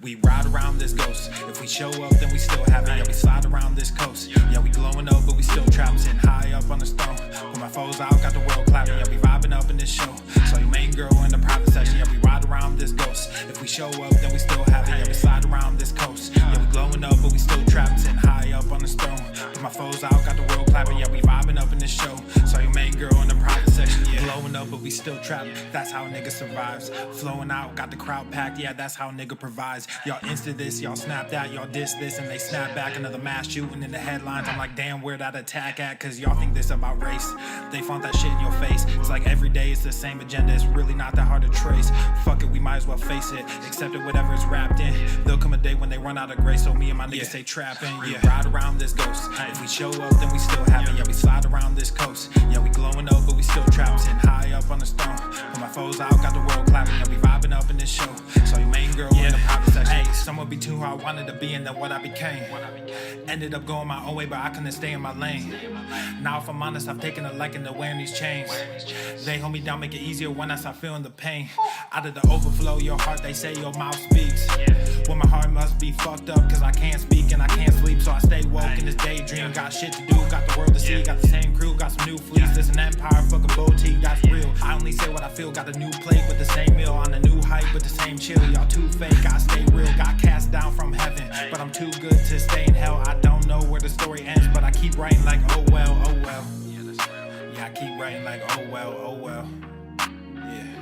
We ride around this ghost. If we show up, then we still have it. Yeah, we slide around this coast. Yeah, we glowing up, but we still trapped. Sitting high up on the throne. When my foes out, got the world clapping. Yeah, we vibing up in this show. So your main girl in the private section. Yeah, we ride around this ghost. If we show up, then we still have it. Yeah, we slide around this coast. Yeah, we glowing up, but we still trapped. Sitting high up on the throne. When my foes out, got the world clapping. Yeah, we vibing up in this show. So your main girl in the private section. Yeah, glowing up, but we still trapped. That's how a nigga survives. Flowing out, got the crowd packed. Yeah, that's how a nigga provides. Y'all insta this, y'all snap that, y'all diss this, and they snap back. Another mass shooting in the headlines. I'm like, damn, where that attack at? Cause y'all think this about race. They flaunt that shit in your face. It's like every day it's the same agenda. It's really not that hard to trace. Fuck it, we might as well face it. Accept it, whatever it's wrapped in. There'll come a day when they run out of grace. So me and my niggas stay trapping. Yeah, ride around this ghost. If we show up, then we still have it. Yeah, we slide around this coast. Yeah, we glowing up, but we still trapped. Sitting high up on the throne. When my foes out, got the world clapping. Yeah, we vibing up in this show. So your main girl in the private section. Hey, someone be too who I wanted to be and then what I became. Ended up going my own way, but I couldn't stay in my lane. Now if I'm honest, I've taken a liking to wearing these chains. They hold me down, make it easier when I start feeling the pain. Out of the overflow, your heart, they say your mouth speaks. Well, my heart must be fucked up, cause I can't speak and I can't sleep. So I stay woke in this daydream. Got shit to do, got the world to see. Got the same crew, got some new fleets. This an empire, fuck a boutique, that's real. I only say what I feel, got a new plate with the same meal. On a new hype with the same chill. Y'all too fake, I stay real. Got cast down from heaven, but I'm too good to stay in hell. I don't know where the story ends, but I keep writing like oh well, oh well. Yeah, I keep writing like oh well, oh well. Yeah,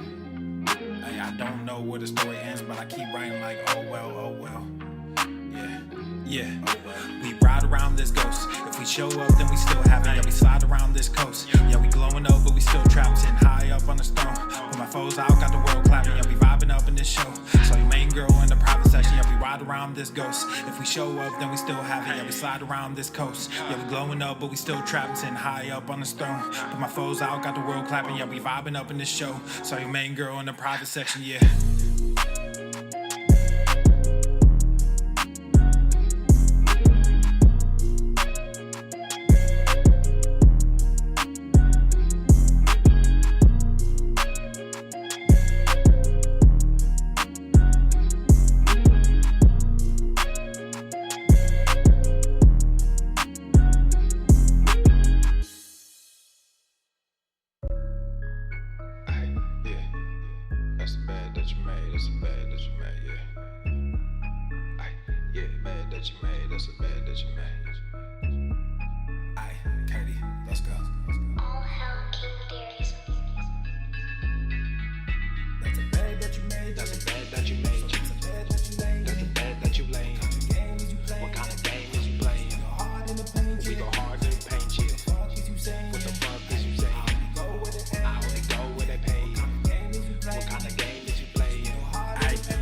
hey, I don't know where the story ends, but I keep writing like oh well, oh well. Yeah, we ride around this ghost. If we show up, then we still have it. Yeah, we slide around this coast. Yeah, we glowing up, but we still trapped. Sitting high up on the throne. When my foes out, got the world clapping. Yeah, we vibing up in this show. So your main girl in the private section. Yeah, we ride around this ghost. If we show up, then we still have it. Yeah, we slide around this coast. Yeah, we glowing up, but we still trapped. Sitting high up on the throne. When my foes out, got the world clapping. Yeah, we vibing up in this show. So your main girl in the private section. Yeah. That's the bad that you made, that's the bad that you made, yeah. Ay, yeah, bad that you made, that's the bad that you made. Ay, Katie, let's go. All hell King Darius. That's a bad that you made, that's a bad that you made. That's a bad that you laid, that's a bad that you laid. What kind of game is you playing? We go hard in the paint, yeah. What the fuck is you saying? I only go where they pay. What kind of game is you playing?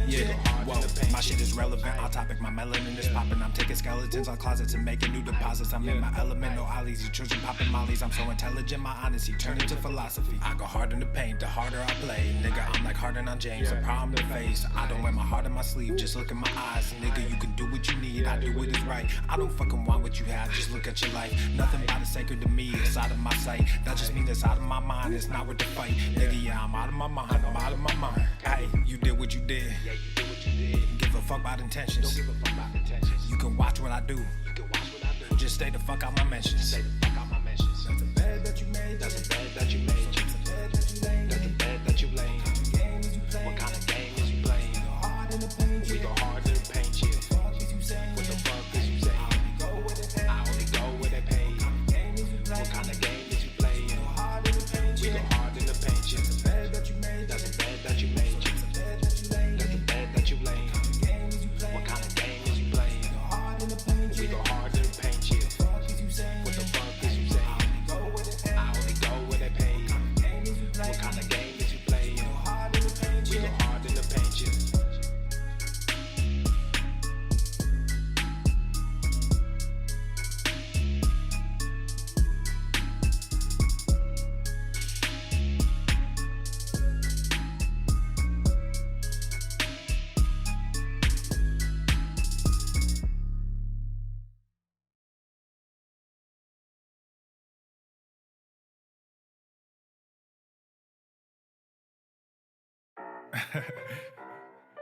Yeah, whoa, my shit is relevant. On topic, my melanin is popping. I'm taking skeletons on closets and making new deposits. I'm in my element, no ollies. You children popping mollies. I'm so intelligent, my honesty turned into philosophy. I go hard in the paint, the harder I play. Nigga, I'm like Harden on James, a problem to face. I don't wear my heart on my sleeve, just look in my eyes. Nigga, you can do what you need, I do what is right. I don't fucking want what you have, just look at your life. Nothing about it sacred to me, it's out of my sight. That just means it's out of my mind, it's not worth the fight. Nigga, yeah, I'm out of my mind, I'm out of my mind. Hey, you did what you did. Yeah, you do what you did. Give a fuck about intentions. Don't give a fuck about intentions. You can watch what I do. You can watch what I do. Just stay the fuck out my mentions. Stay the fuck out my mentions. That's a bad that you made. That's a bad that you made. That's a bad that you laid. That's a bad that you laid. What kind of game is you playing? We go hard in the paint, yeah. What the fuck is you saying? I only go where they pay. What kind of game is you playing? We go hard in the paint, yeah. That's a bad that you made. That's a bad that you made. That's a bad that you laid. What kind of game is you playing? We go hard in the paint, yeah. What the fuck is you saying? I only go where they pay. What kind of game is you playing? We go hard in the paint, yeah.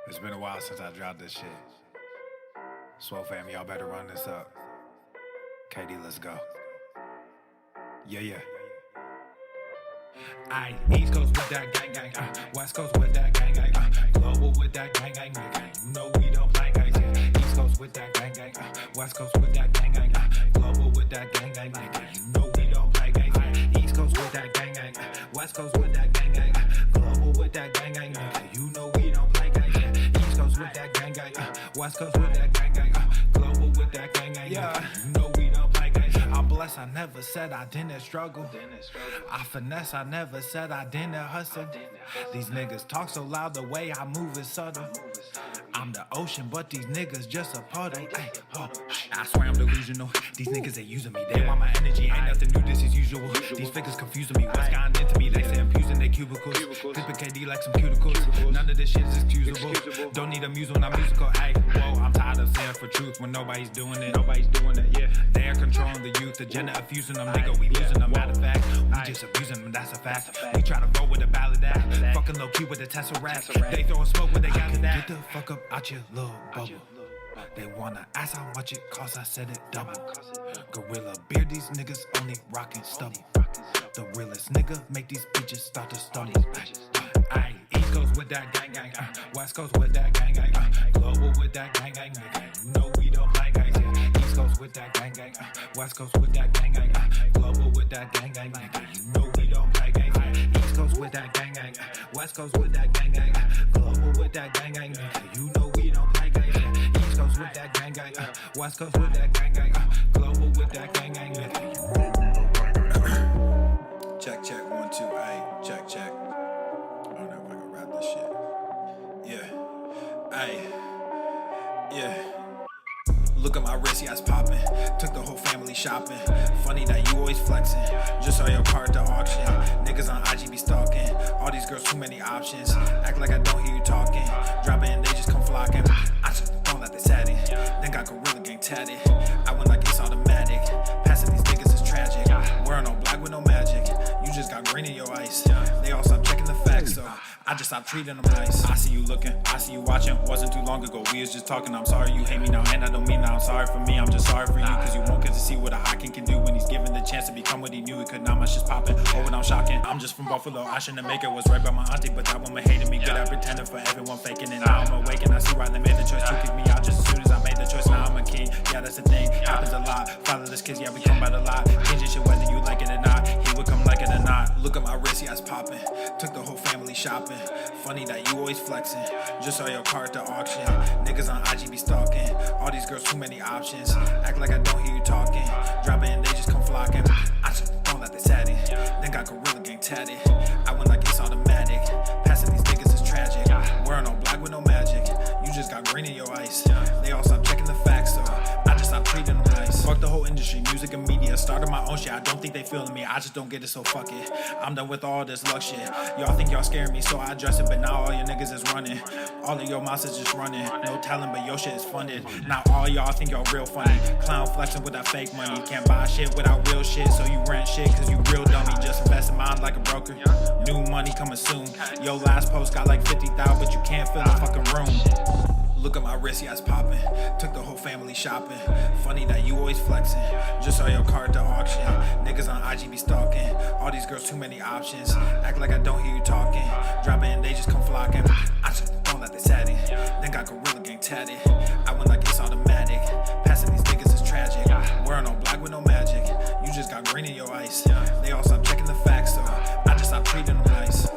It's been a while since I dropped this shit. Swole fam, y'all better run this up. KD, let's go. Yeah. Aye, East Coast with that gang gang, West Coast with that gang gang, global with that gang gang, nigga. You know we don't play guys, yeah. East Coast with that gang gang, West Coast with that gang gang, global with that gang gang, nigga. You know we don't play guys, yeah. East Coast with that gang gang, West Coast with that gang gang, global with that gang gang, nigga. You know we don't play guys, yeah. East Coast with that gang gang, West Coast with that gang gang, global with that gang gang, yeah. You know we don't play guys. I'm blessed, I never said I didn't struggle. I finesse, I never said I didn't hustle. These niggas talk so loud, the way I move is subtle. I'm the ocean, but these niggas just a puddle. Ay, oh, I swear I'm delusional. These niggas, they using me. They want my energy, ain't nothing new, this is usual. These figures confusing me, what's gotten into me? They say I'm using their cubicles. Clipping KD like some cuticles. None of this shit is excusable. Don't need a muse when I'm musical. Ay, whoa, I'm tired of saying for truth when nobody's doing it. Yeah. They're controlling the youth, agenda of fusing them, nigga, we losing them. Matter of fact, we just abusing them, that's a fact. We try to roll with a ballad act, fucking low key with a Tesseract. They throwing smoke when they got it. Get the fuck up out your little bubble. They wanna ask how much it costs, I said it double. Gorilla beard, these niggas only rockin' stubble. The realest nigga make these bitches start to stumble. Aye, East Coast with that gang gang, West Coast with that gang gang, global with that gang gang, nigga. You know we don't play guys, yeah. East Coast with that gang gang, West Coast with that gang gang, global with that gang gang, nigga. You know we don't play guys, yeah. East Coast with that gang gang, West Coast with that gang gang, global with that gang gang, nigga. You know we don't play guys, yeah. East Coast with that gang gang, West Coast with that gang gang, global with that gang gang, nigga. You know we don't play guys. Check 1 2, ayy, check. I don't know if I can rap this shit. Yeah, ayy, yeah. Look at my wrist, yeah, it's poppin'. Took the whole family shopping. Funny that you always flexing. Just saw your car at the auction. Niggas on IG be stalking. All these girls, too many options. Act like I don't hear you talking. Drop it and they just come flocking. I just don't let they sat it. Then got Gorilla Gang tatted. I went like it's automatic. Passing these niggas is tragic. Wearing all black with no magic. You just got green in your ice. They all stop checking the facts, so I just stopped treating them nice. I see you looking, I see you watching. Wasn't too long ago, we was just talking. I'm sorry you hate me now, and I don't mean that I'm sorry for me. I'm just sorry for you, cause you won't get to see what a hot king can do when he's given the chance to become what he knew he could. Now my shit's popping, oh and I'm shocking. I'm just from Buffalo, I shouldn't make it. Was right by my auntie, but that woman hated me. Good at pretending for everyone faking it. Now I'm awake and I see why they made the choice to kick me out just as soon as I made the choice. Now I'm a king, yeah, that's the thing. Happens a lot. Fatherless kids, yeah, we come by the lot. Changing shit whether you like it or not. He would come like it or not. Look at my wrist, yeah, it's popping. Took the whole family shopping. Funny that you always flexing. Just saw your car at the auction. Niggas on IG be stalking. All these girls, too many options. Act like I don't hear you talking. Drop it and they just come flocking. I just don't let they sat it. Then got Gorilla Gang tatted. I went like it's automatic. Passing these niggas is tragic. Wearing all black with no magic. You just got green in your ice. They all stop checking the facts, so I just stopped treating them nice. Fuck the whole industry, music and media. Started my own shit, I don't think they feeling me. I just don't get it, so fuck it. I'm done with all this luck shit. Y'all think y'all scaring me, so I address it. But now all your niggas is running. All of your mouths is just running. No talent, but your shit is funded. Now all y'all think y'all real funny. Clown flexing with that fake money. Can't buy shit without real shit, so you rent shit cause you real dummy. Just invest in mine like a broker. New money coming soon. Your last post got like 50,000, but you can't fill the fucking room. Look at my wrist, yeah, it's popping. Took the whole family shopping. Funny that you always flexing. Just saw your car at the auction. Niggas on IG be stalking. All these girls, too many options. Act like I don't hear you talking. Drop it and they just come flocking. I just don't let they sat it. Then got Gorilla Gang tatted. I went like it's automatic. Passing these niggas is tragic. Wearing all black with no magic. You just got green in your ice. They all stop checking the facts, so I just stopped treating them nice.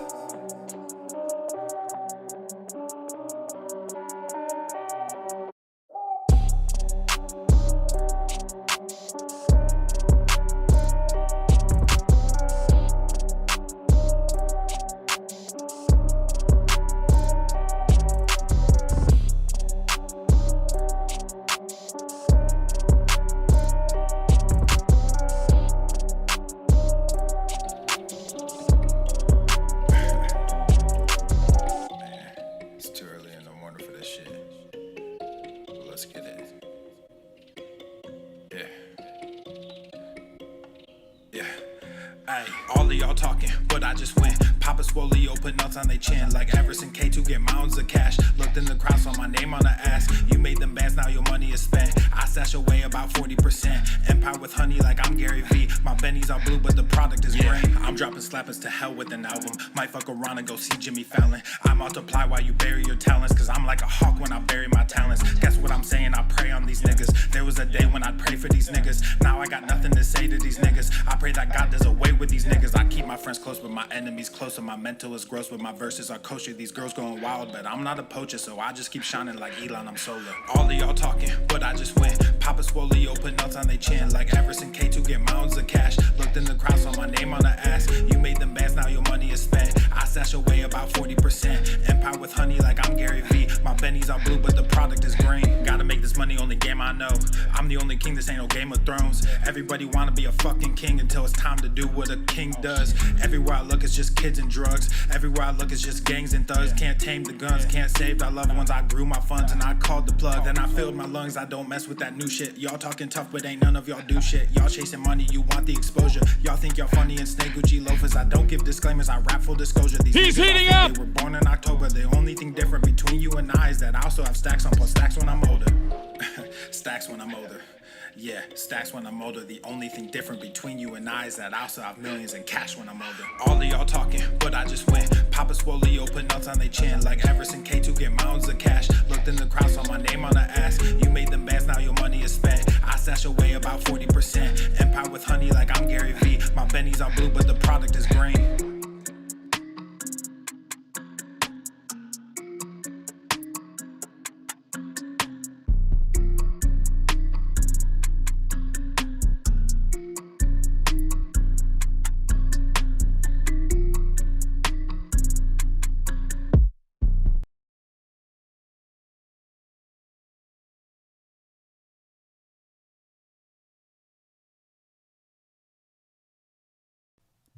Ay, all of y'all talking, but I just went. Papa Swole, put nuts on they chin. Like Everson K2 get mounds of cash. Looked in the crowd, saw my name on the ass. You made them bands, now your money is spent. I stash away about 40%. Empire with honey like I'm Gary V. My bennies are blue, but the product is green. I'm dropping slappers to hell with an album. Might fuck around and go see Jimmy Fallon. I multiply while you bury your talents, cause I'm like a hawk when I bury my talents. Guess what I'm saying? I pray on these niggas. There was a day when I'd pray for these niggas. Now I got nothing to say to these niggas. I pray that God does away with these niggas. I keep my friends close, but my enemies closer. My mental is gross, but my verses are kosher. These girls going wild, but I'm not a poacher, so I just keep shining like Elon, I'm solar. All of y'all talking, but I just went. Papa Swole, put nuts on they chin. Like Everson K2 get mounds of cash. Looked in the crowd, saw my name on the ass. You made them bands, now your money is spent. I stash away about 40%. Empire with honey like I'm Gary V. My bennies are blue, but the product is green. Gotta make this money, only game I know. I'm the only king, this ain't no Game of Thrones. Everybody wanna be a fucking king until it's time to do what a king does. Everywhere I look, it's just kids and drugs. Everywhere I look, it's just gangs and thugs. Can't tame the guns, can't save our loved ones. I grew my funds and I called the plug. Then I filled my lungs, I don't mess with that new shit. Y'all talking tough, but ain't none of y'all do shit. Y'all chasing money, you want the exposure. Y'all think y'all funny and snake Gucci loafers. I don't give disclaimers, I rap full disclosure. These He's niggas heating all up! think they were born in October. The only thing different between you and I is that I also have stacks on plus stacks when I'm older. Stacks when I'm older. Yeah, stacks when I'm older. The only thing different between you and I is that I also have millions in cash when I'm older. All of y'all talking, but I just went. Papa Swole, put nuts on they chin. Like Everson K2 get mounds of cash. Looked in the crowd, saw my name on the ass. You made them bands, now your money is spent. I stash away about 40%. Empire with honey like I'm Gary V. My bennies are blue, but the product is green.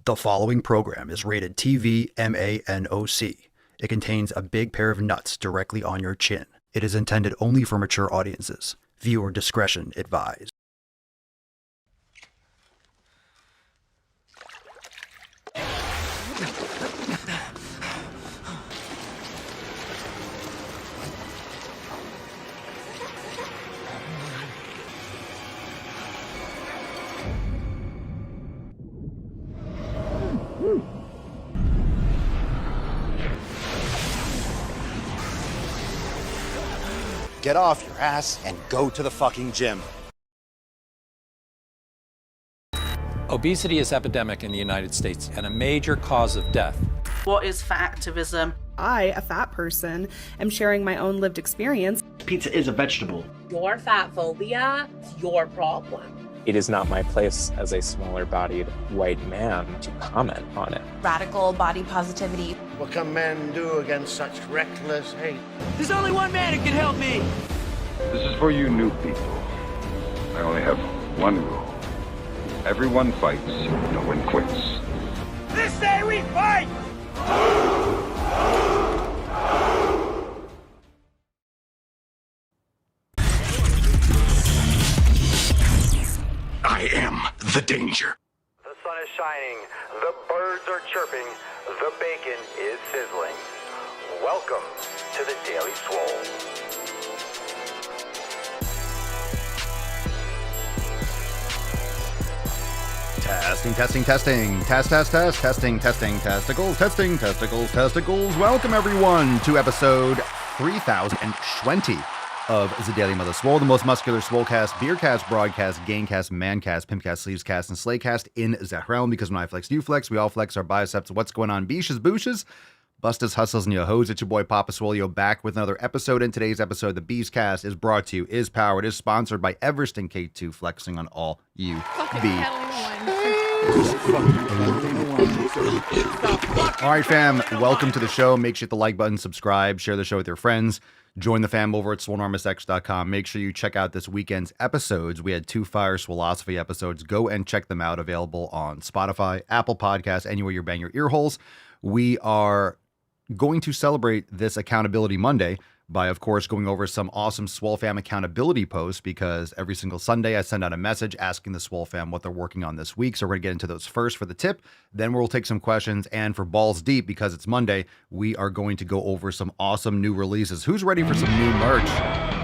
The following program is rated TV MANOC. It contains a big pair of nuts directly on your chin. It is intended only for mature audiences. Viewer discretion advised. Get off your ass and go to the fucking gym. Obesity is epidemic in the United States and a major cause of death. What is fat activism? I, a fat person, am sharing my own lived experience. Pizza is a vegetable. Your fat phobia is your problem. It is not my place as a smaller-bodied white man to comment on it. Radical body positivity. What can men do against such reckless hate? There's only one man who can help me. This is for you new people. I only have one rule. Everyone fights, no one quits. This day we fight! I am the danger. The sun is shining, the birds are chirping, the bacon is sizzling. Welcome to the Daily Swole. Testing. Testicles. Welcome everyone to episode 3020 of the Daily Mother Swole, the most muscular swolecast, beercast, broadcast, gaincast, mancast, pimpcast, sleevescast, and slaycast in the realm. Because when I flex, you flex. We all flex our biceps. What's going on, beaches, booshes? Bustas, hustles, and yo hoes. It's your boy Papa Swolio back with another episode. In today's episode, the Beastcast is brought to you, is powered, is sponsored by Everston K2, flexing on all you be. All right, fam, welcome to the show. Make sure you hit the like button, subscribe, share the show with your friends. Join the fam over at swolenormousx.com. Make sure you check out this weekend's episodes. We had 2 Fire Swolosophy episodes. Go and check them out. Available on Spotify, Apple Podcasts, anywhere you bang your ear holes. We are going to celebrate this Accountability Monday by, of course, going over some awesome Swole Fam accountability posts, because every single Sunday I send out a message asking the Swole Fam what they're working on this week. So we're going to get into those first for the tip. Then we'll take some questions. And for Balls Deep, because it's Monday, we are going to go over some awesome new releases. Who's ready for some new merch?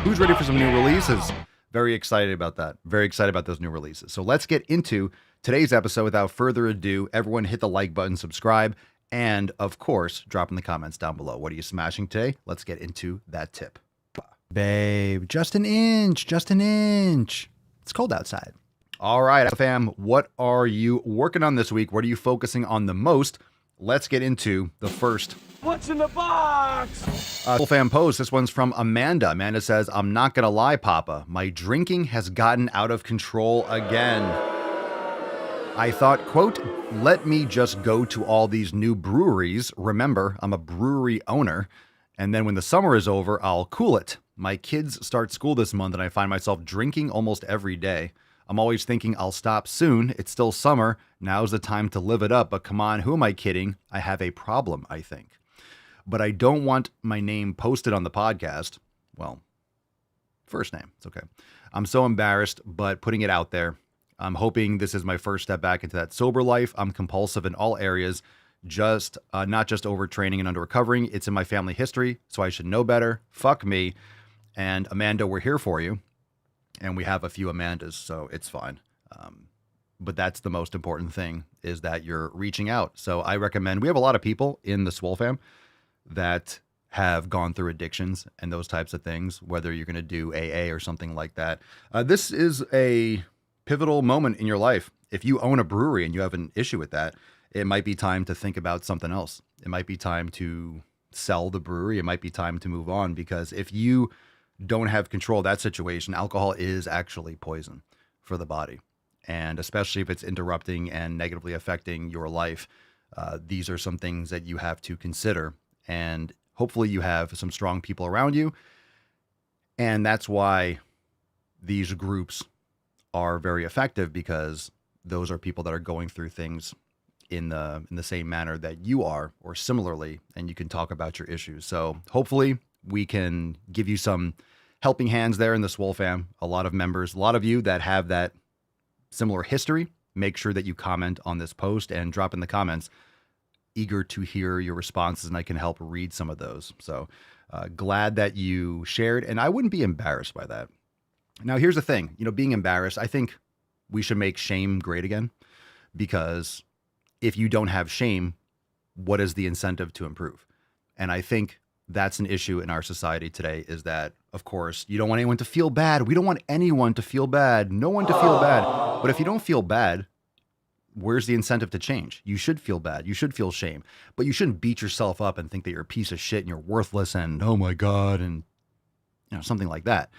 Who's ready for some new releases? Very excited about that. Very excited about those new releases. So let's get into today's episode. Without further ado, everyone hit the like button, subscribe, and of course, drop in the comments down below. What are you smashing today? Let's get into that tip. Babe, just an inch, just an inch. It's cold outside. All right, fam, what are you working on this week? What are you focusing on the most? Let's get into the first. What's in the box? Full fan post. This one's from Amanda. Amanda says, I'm not going to lie, Papa. My drinking has gotten out of control again. I thought, quote, let me just go to all these new breweries. Remember, I'm a brewery owner. And then when the summer is over, I'll cool it. My kids start school this month and I find myself drinking almost every day. I'm always thinking I'll stop soon. It's still summer. Now's the time to live it up. But come on, who am I kidding? I have a problem, I think. But I don't want my name posted on the podcast. Well, first name. It's okay. I'm so embarrassed, but putting it out there. I'm hoping this is my first step back into that sober life. I'm compulsive in all areas, just not just overtraining and under recovering. It's in my family history, so I should know better. Fuck me. And Amanda, we're here for you. And we have a few Amandas, so it's fine. But that's the most important thing, is that you're reaching out. So I recommend, we have a lot of people in the Swole Fam that have gone through addictions and those types of things, whether you're going to do AA or something like that. This is a pivotal moment in your life. If you own a brewery and you have an issue with that, it might be time to think about something else. It might be time to sell the brewery. It might be time to move on, because if you don't have control of that situation, alcohol is actually poison for the body. And especially if it's interrupting and negatively affecting your life, these are some things that you have to consider. And hopefully you have some strong people around you. And that's why these groups are very effective, because those are people that are going through things in the same manner that you are, or similarly, and you can talk about your issues. So hopefully we can give you some helping hands there in the Swole Fam. A lot of members, a lot of you that have that similar history, make sure that you comment on this post and drop in the comments. Eager to hear your responses, and I can help read some of those. So glad that you shared, and I wouldn't be embarrassed by that. Now, here's the thing, being embarrassed, I think we should make shame great again, because if you don't have shame, what is the incentive to improve? And I think that's an issue in our society today, is that, of course, you don't want anyone to feel bad. We don't want anyone to feel bad. No one to feel bad. But if you don't feel bad, where's the incentive to change? You should feel bad. You should feel shame. But you shouldn't beat yourself up and think that you're a piece of shit and you're worthless and, oh my God, and something like that.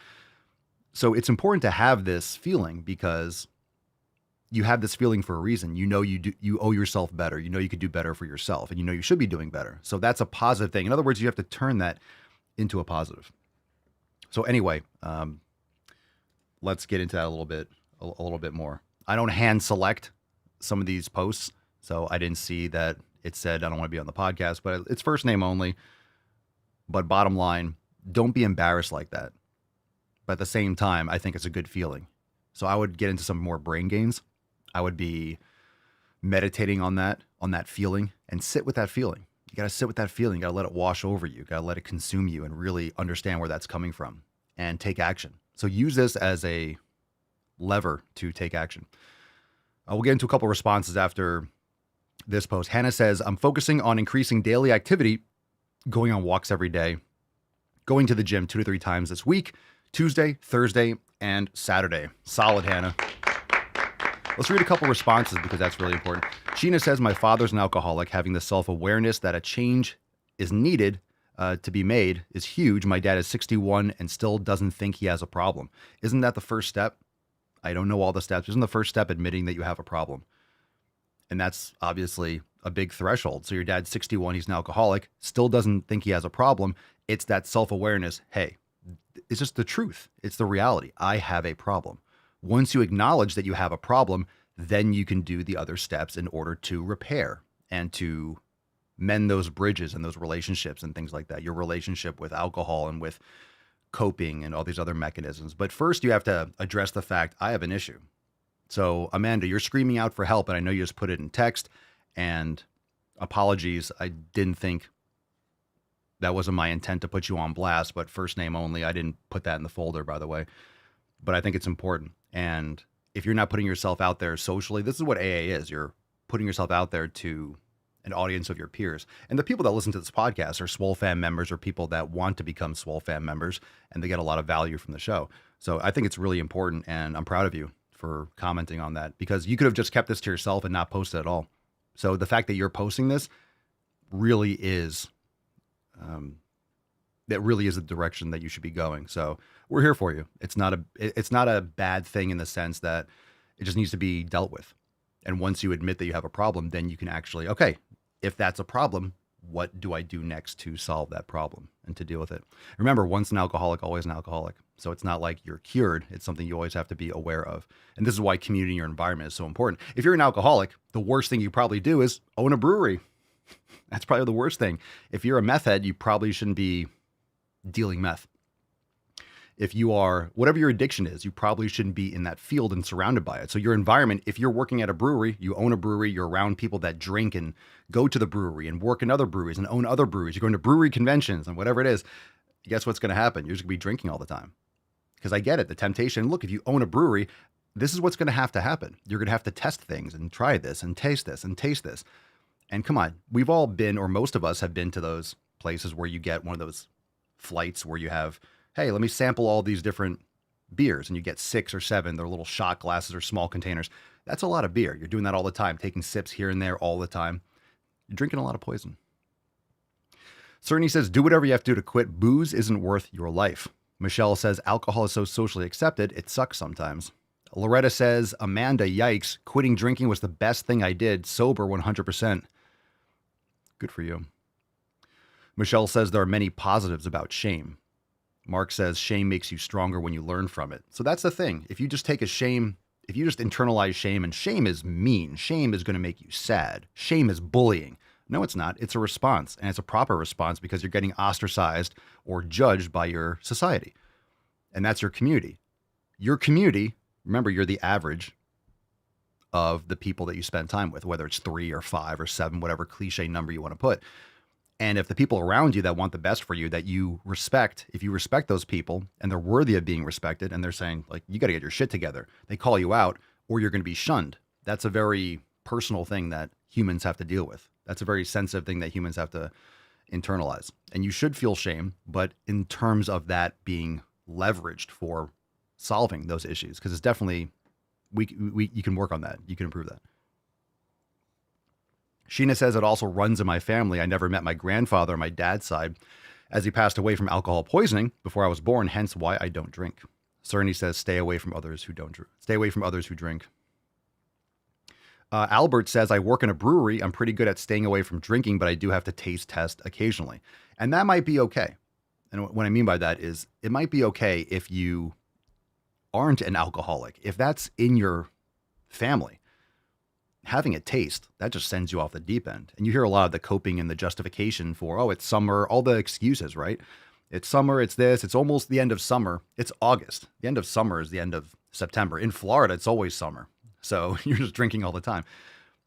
So it's important to have this feeling, because you have this feeling for a reason. You owe yourself better. You could do better for yourself, and you should be doing better. So that's a positive thing. In other words, you have to turn that into a positive. So anyway, let's get into that a little bit more. I don't hand select some of these posts, so I didn't see that it said I don't want to be on the podcast, but it's first name only. But bottom line, don't be embarrassed like that. But at the same time, I think it's a good feeling. So I would get into some more brain gains. I would be meditating on that feeling, and sit with that feeling. You got to sit with that feeling. You got to let it wash over you. You got to let it consume you and really understand where that's coming from and take action. So use this as a lever to take action. We'll get into a couple of responses after this post. Hannah says, I'm focusing on increasing daily activity, going on walks every day, going to the gym 2 to 3 times this week, Tuesday, Thursday, and Saturday. Solid, Hannah. Let's read a couple responses, because that's really important. Sheena says, my father's an alcoholic. Having the self-awareness that a change is needed to be made is huge. My dad is 61 and still doesn't think he has a problem. Isn't that the first step? I don't know all the steps. Isn't the first step admitting that you have a problem? And that's obviously a big threshold. So your dad's 61, he's an alcoholic, still doesn't think he has a problem. It's that self-awareness. Hey, it's just the truth. It's the reality. I have a problem. Once you acknowledge that you have a problem, then you can do the other steps in order to repair and to mend those bridges and those relationships and things like that, your relationship with alcohol and with coping and all these other mechanisms. But first, you have to address the fact I have an issue. So, Amanda, you're screaming out for help, and I know you just put it in text, and apologies. I didn't think that wasn't my intent to put you on blast, but first name only. I didn't put that in the folder, by the way. But I think it's important. And if you're not putting yourself out there socially, this is what AA is. You're putting yourself out there to an audience of your peers. And the people that listen to this podcast are Swole Fam members or people that want to become Swole Fam members, and they get a lot of value from the show. So I think it's really important, and I'm proud of you for commenting on that, because you could have just kept this to yourself and not posted at all. So the fact that you're posting this really is, that really is the direction that you should be going. So we're here for you. It's not a bad thing in the sense that it just needs to be dealt with. And once you admit that you have a problem, then you can actually, okay, if that's a problem, what do I do next to solve that problem and to deal with it? Remember, once an alcoholic, always an alcoholic. So it's not like you're cured. It's something you always have to be aware of. And this is why community in your environment is so important. If you're an alcoholic, the worst thing you probably do is own a brewery. That's probably the worst thing. If you're a meth head, you probably shouldn't be dealing meth. If you are, whatever your addiction is, you probably shouldn't be in that field and surrounded by it. So your environment, if you're working at a brewery, you own a brewery, you're around people that drink and go to the brewery and work in other breweries and own other breweries. You're going to brewery conventions and whatever it is. Guess what's going to happen? You're just going to be drinking all the time. Because I get it, the temptation. Look, if you own a brewery, this is what's going to happen. You're going to have to test things and try this and taste this and taste this. And come on, we've all been, or most of us have been to those places where you get one of those flights where you have, hey, let me sample all these different beers, and you get 6 or 7. They're little shot glasses or small containers. That's a lot of beer. You're doing that all the time, taking sips here and there all the time. You're drinking a lot of poison. Cerny says, do whatever you have to do to quit. Booze isn't worth your life. Michelle says, alcohol is so socially accepted, it sucks sometimes. Loretta says, Amanda, yikes, quitting drinking was the best thing I did. Sober 100%. Good for you. Michelle says there are many positives about shame. Mark says shame makes you stronger when you learn from it. So that's the thing. If you just take a shame, if you just internalize shame, and shame is mean, shame is going to make you sad. Shame is bullying. No, it's not. It's a response, and it's a proper response because you're getting ostracized or judged by your society. And that's your community. Your community, remember, you're the average of the people that you spend time with, whether it's 3 or 5 or 7, whatever cliche number you want to put. And if the people around you that want the best for you, that you respect, if you respect those people and they're worthy of being respected and they're saying, like, you got to get your shit together, they call you out or you're going to be shunned. That's a very personal thing that humans have to deal with. That's a very sensitive thing that humans have to internalize. And you should feel shame, but in terms of that being leveraged for solving those issues, because it's definitely, you can work on that. You can improve that. Sheena says it also runs in my family. I never met my grandfather on my dad's side, as he passed away from alcohol poisoning before I was born, hence why I don't drink. Cerny says stay away from others who don't drink. Stay away from others who drink. Albert says, I work in a brewery. I'm pretty good at staying away from drinking, but I do have to taste test occasionally. And that might be okay. And what I mean by that is it might be okay if you aren't an alcoholic. If that's in your family, having a taste, that just sends you off the deep end. And you hear a lot of the coping and the justification for, oh, it's summer, all the excuses, right? It's summer, it's this, it's almost the end of summer. It's August. The end of summer is the end of September. In Florida, it's always summer. So you're just drinking all the time.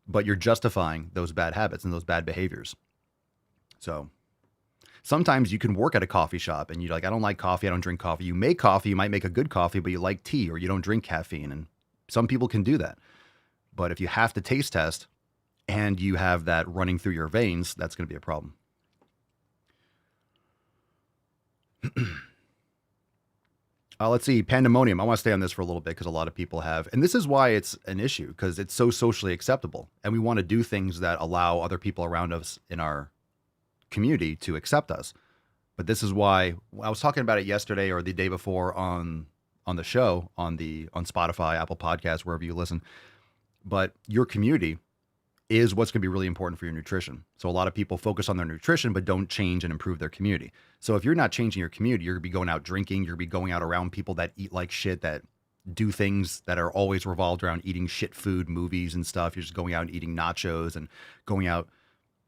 But you're justifying those bad habits and those bad behaviors. So sometimes you can work at a coffee shop and you're like, I don't like coffee, I don't drink coffee. You make coffee, you might make a good coffee, but you like tea or you don't drink caffeine. And some people can do that. But if you have to taste test and you have that running through your veins, that's going to be a problem. Let's see, Pandemonium. I want to stay on this for a little bit because a lot of people have, and this is why it's an issue, because it's so socially acceptable. And we want to do things that allow other people around us in our community to accept us. But this is why I was talking about it yesterday or the day before on the show, on Spotify, Apple Podcasts, wherever you listen. But your community is what's going to be really important for your nutrition. So a lot of people focus on their nutrition, but don't change and improve their community. So if you're not changing your community, you're going to be going out drinking. You're going to be going out around people that eat like shit, that do things that are always revolved around eating shit food, movies and stuff. You're just going out and eating nachos and going out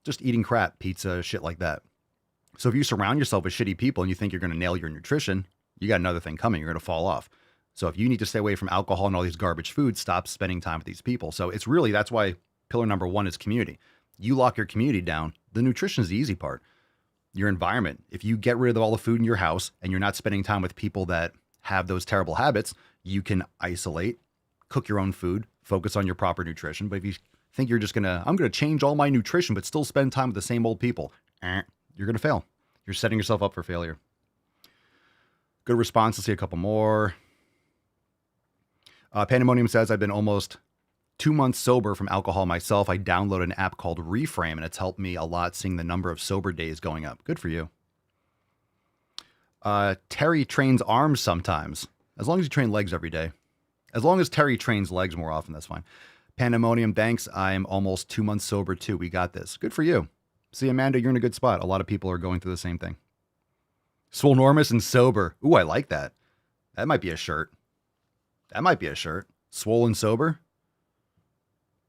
just eating crap, pizza, shit like that. So if you surround yourself with shitty people and you think you're going to nail your nutrition, you got another thing coming. You're going to fall off. So if you need to stay away from alcohol and all these garbage foods, stop spending time with these people. So it's really, that's why pillar number one is community. You lock your community down. The nutrition is the easy part. Your environment. If you get rid of all the food in your house and you're not spending time with people that have those terrible habits, you can isolate, cook your own food, focus on your proper nutrition. But if you think you're just I'm going to change all my nutrition, but still spend time with the same old people, you're going to fail. You're setting yourself up for failure. Good response. Let's see a couple more. Pandemonium says, I've been almost 2 months sober from alcohol myself. I downloaded an app called Reframe, and it's helped me a lot seeing the number of sober days going up. Good for you. Terry trains arms sometimes, as long as you train legs every day. As long as Terry trains legs more often, that's fine. Pandemonium, thanks. I'm almost 2 months sober too. We got this. Good for you. See, Amanda, you're in a good spot. A lot of people are going through the same thing. Swolenormous and sober. Ooh, I like that. That might be a shirt. That might be a shirt. Swole and sober.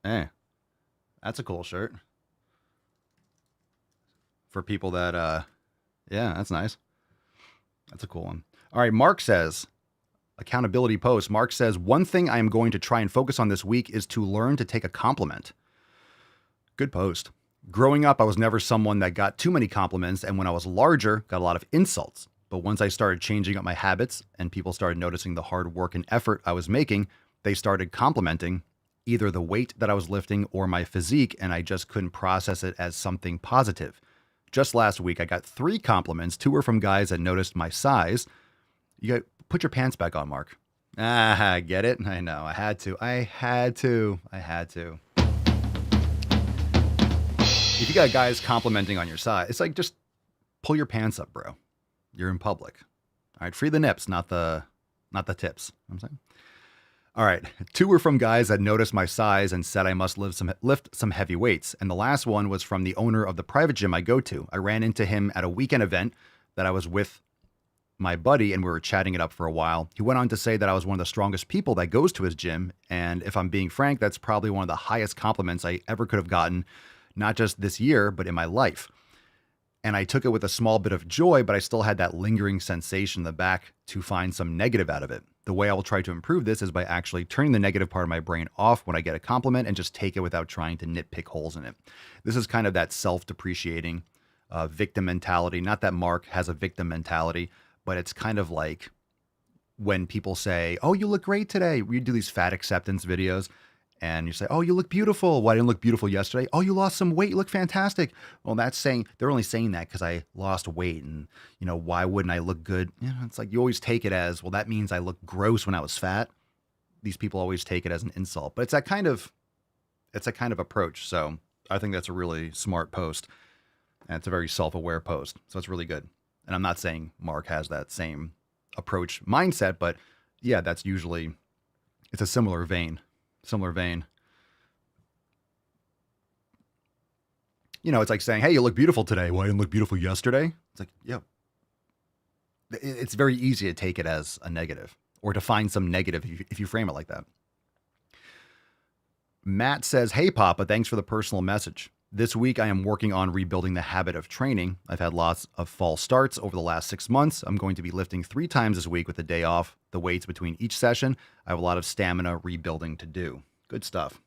That's a cool shirt. For people that, yeah, that's nice. That's a cool one. All right, Mark says, accountability post. Mark says, one thing I am going to try and focus on this week is to learn to take a compliment. Good post. Growing up, I was never someone that got too many compliments, and when I was larger, got a lot of insults. But once I started changing up my habits and people started noticing the hard work and effort I was making, they started complimenting either the weight that I was lifting or my physique, and I just couldn't process it as something positive. Just last week, I got 3 compliments. 2 were from guys that noticed my size. You got put your pants back on, Mark. Get it? I know. I had to. If you got guys complimenting on your size, it's like, just pull your pants up, bro. You're in public. All right, free the nips, not the tips. You know what I'm saying? All right, 2 were from guys that noticed my size and said I must lift some heavy weights. And the last one was from the owner of the private gym I go to. I ran into him at a weekend event that I was with my buddy, and we were chatting it up for a while. He went on to say that I was one of the strongest people that goes to his gym. And if I'm being frank, that's probably one of the highest compliments I ever could have gotten, not just this year, but in my life. And I took it with a small bit of joy, but I still had that lingering sensation in the back to find some negative out of it. The way I will try to improve this is by actually turning the negative part of my brain off when I get a compliment and just take it without trying to nitpick holes in it. This is kind of that self-depreciating victim mentality. Not that Mark has a victim mentality, but it's kind of like when people say, oh, you look great today. We do these fat acceptance videos. And you say, oh, you look beautiful. Well, I didn't look beautiful yesterday. Oh, you lost some weight. You look fantastic. Well, that's saying, they're only saying that because I lost weight. And, why wouldn't I look good? It's like you always take it as, well, that means I look gross when I was fat. These people always take it as an insult. But it's that kind of approach. So I think that's a really smart post. And it's a very self-aware post. So it's really good. And I'm not saying Mark has that same approach mindset, but yeah, that's usually, it's a similar vein. It's like saying, hey, you look beautiful today. Well, I didn't look beautiful yesterday. It's like, yeah. It's very easy to take it as a negative or to find some negative if you frame it like that. Matt says, hey, Papa, thanks for the personal message. This week, I am working on rebuilding the habit of training. I've had lots of false starts over the last 6 months. I'm going to be lifting 3 times this week with a day off, the weights between each session. I have a lot of stamina rebuilding to do. Good stuff.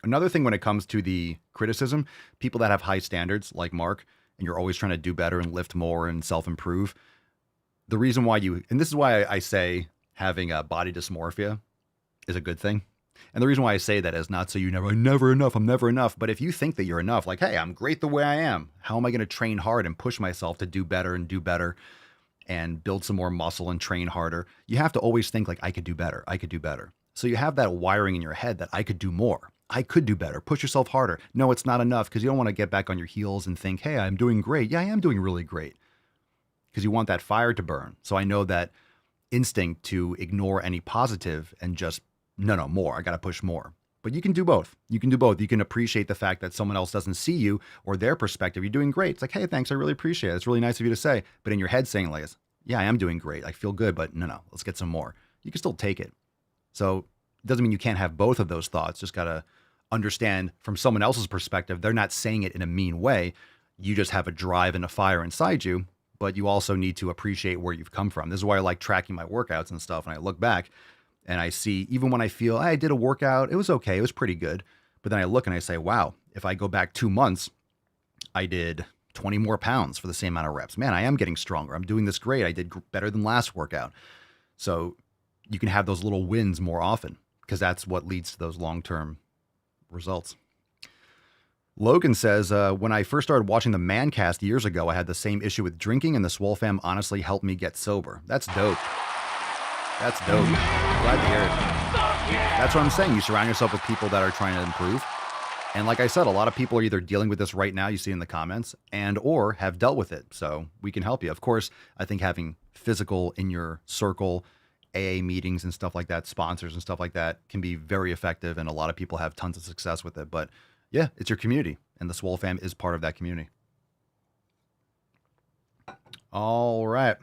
Another thing when it comes to the criticism, people that have high standards like Mark, and you're always trying to do better and lift more and self-improve, the reason why and this is why I say having a body dysmorphia is a good thing. And the reason why I say that is not so I'm never enough. But if you think that you're enough, like, hey, I'm great the way I am. How am I going to train hard and push myself to do better and build some more muscle and train harder? You have to always think like, I could do better. So you have that wiring in your head that I could do more. I could do better. Push yourself harder. No, it's not enough because you don't want to get back on your heels and think, hey, I'm doing great. Yeah, I am doing really great. Because you want that fire to burn. So I know that instinct to ignore any positive and just no, more. I got to push more. But you can do both. You can appreciate the fact that someone else doesn't see you or their perspective. You're doing great. It's like, hey, thanks. I really appreciate it. It's really nice of you to say. But in your head saying like, yeah, I am doing great. I feel good, but no, let's get some more. You can still take it. So it doesn't mean you can't have both of those thoughts. Just got to understand from someone else's perspective. They're not saying it in a mean way. You just have a drive and a fire inside you, but you also need to appreciate where you've come from. This is why I like tracking my workouts and stuff. And I look back and I see, even when I feel I did a workout, it was okay, it was pretty good. But then I look and I say, wow, if I go back 2 months, I did 20 more pounds for the same amount of reps. Man, I am getting stronger. I'm doing this great. I did better than last workout. So you can have those little wins more often because that's what leads to those long-term results. Logan says, when I first started watching the Mancast years ago, I had the same issue with drinking, and the Swole fam honestly helped me get sober. That's dope. That's dope. Glad to hear it. That's what I'm saying. You surround yourself with people that are trying to improve. And like I said, a lot of people are either dealing with this right now, you see in the comments, and or have dealt with it. So we can help you. Of course, I think having physical in your circle, AA meetings and stuff like that, sponsors and stuff like that can be very effective. And a lot of people have tons of success with it. But yeah, it's your community, and the Swole fam is part of that community. All right.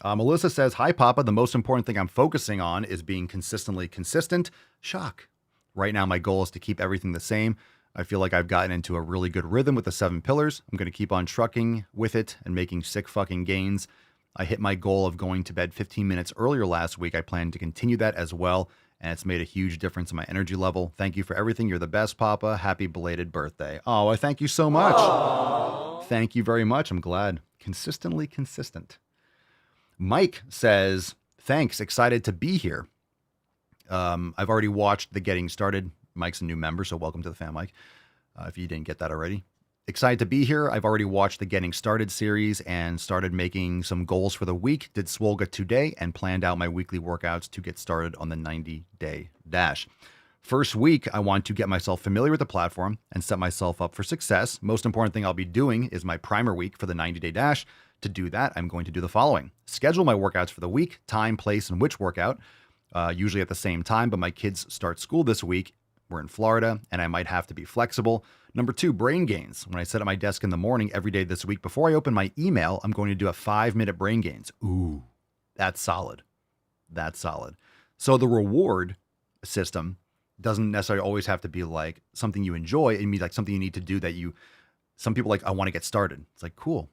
Melissa says, hi, Papa. The most important thing I'm focusing on is being consistently consistent. Shock. Right now, my goal is to keep everything the same. I feel like I've gotten into a really good rhythm with the 7 pillars. I'm going to keep on trucking with it and making sick fucking gains. I hit my goal of going to bed 15 minutes earlier last week. I plan to continue that as well, and it's made a huge difference in my energy level. Thank you for everything. You're the best, Papa. Happy belated birthday. Oh, I thank you so much. Aww. Thank you very much. I'm glad. Consistently consistent. Mike says, thanks. Excited to be here. I've already watched the Getting Started. Mike's a new member, so welcome to the fam, Mike, if you didn't get that already. Excited to be here. I've already watched the Getting Started series and started making some goals for the week. Did Swolga today and planned out my weekly workouts to get started on the 90-day dash. First week, I want to get myself familiar with the platform and set myself up for success. Most important thing I'll be doing is my primer week for the 90-day dash. To do that, I'm going to do the following. Schedule my workouts for the week, time, place, and which workout, usually at the same time, but my kids start school this week. We're in Florida, and I might have to be flexible. Number 2, brain gains. When I sit at my desk in the morning every day this week, before I open my email, I'm going to do a 5-minute brain gains. Ooh, that's solid. That's solid. So the reward system doesn't necessarily always have to be like something you enjoy. It means like something you need to do that some people like, I want to get started. It's like, cool.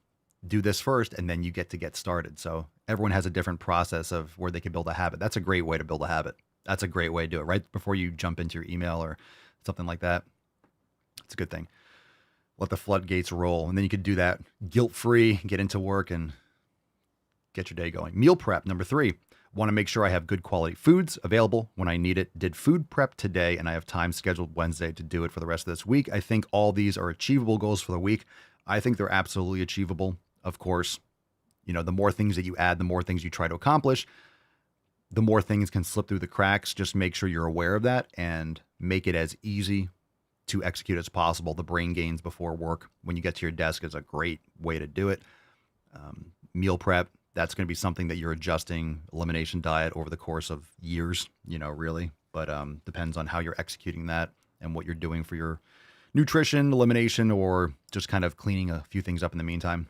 Do this first, and then you get started. So everyone has a different process of where they can build a habit. That's a great way to build a habit. That's a great way to do it right before you jump into your email or something like that. It's a good thing. Let the floodgates roll. And then you could do that guilt-free, get into work and get your day going. Meal prep. Number 3, want to make sure I have good quality foods available when I need it. Did food prep today, and I have time scheduled Wednesday to do it for the rest of this week. I think all these are achievable goals for the week. I think they're absolutely achievable. Of course, the more things that you add, the more things you try to accomplish, the more things can slip through the cracks. Just make sure you're aware of that and make it as easy to execute as possible. The brain gains before work when you get to your desk is a great way to do it. Meal prep, that's going to be something that you're adjusting. Elimination diet over the course of years, really. But depends on how you're executing that and what you're doing for your nutrition, elimination, or just kind of cleaning a few things up in the meantime.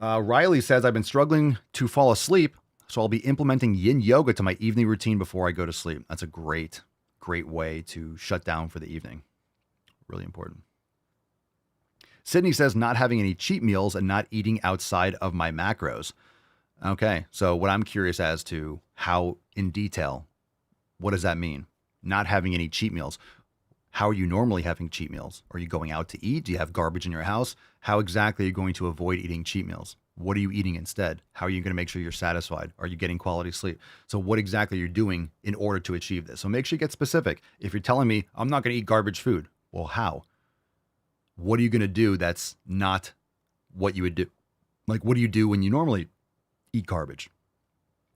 Riley says, I've been struggling to fall asleep, so I'll be implementing yin yoga to my evening routine before I go to sleep. That's a great way to shut down for the evening. Really important. Sydney says, not having any cheat meals and not eating outside of my macros. Okay, so what I'm curious as to how in detail, what does that mean? Not having any cheat meals. How are you normally having cheat meals? Are you going out to eat? Do you have garbage in your house? How exactly are you going to avoid eating cheat meals? What are you eating instead? How are you going to make sure you're satisfied? Are you getting quality sleep? So what exactly are you doing in order to achieve this? So make sure you get specific. If you're telling me, I'm not going to eat garbage food, well, how? What are you going to do that's not what you would do? Like, what do you do when you normally eat garbage?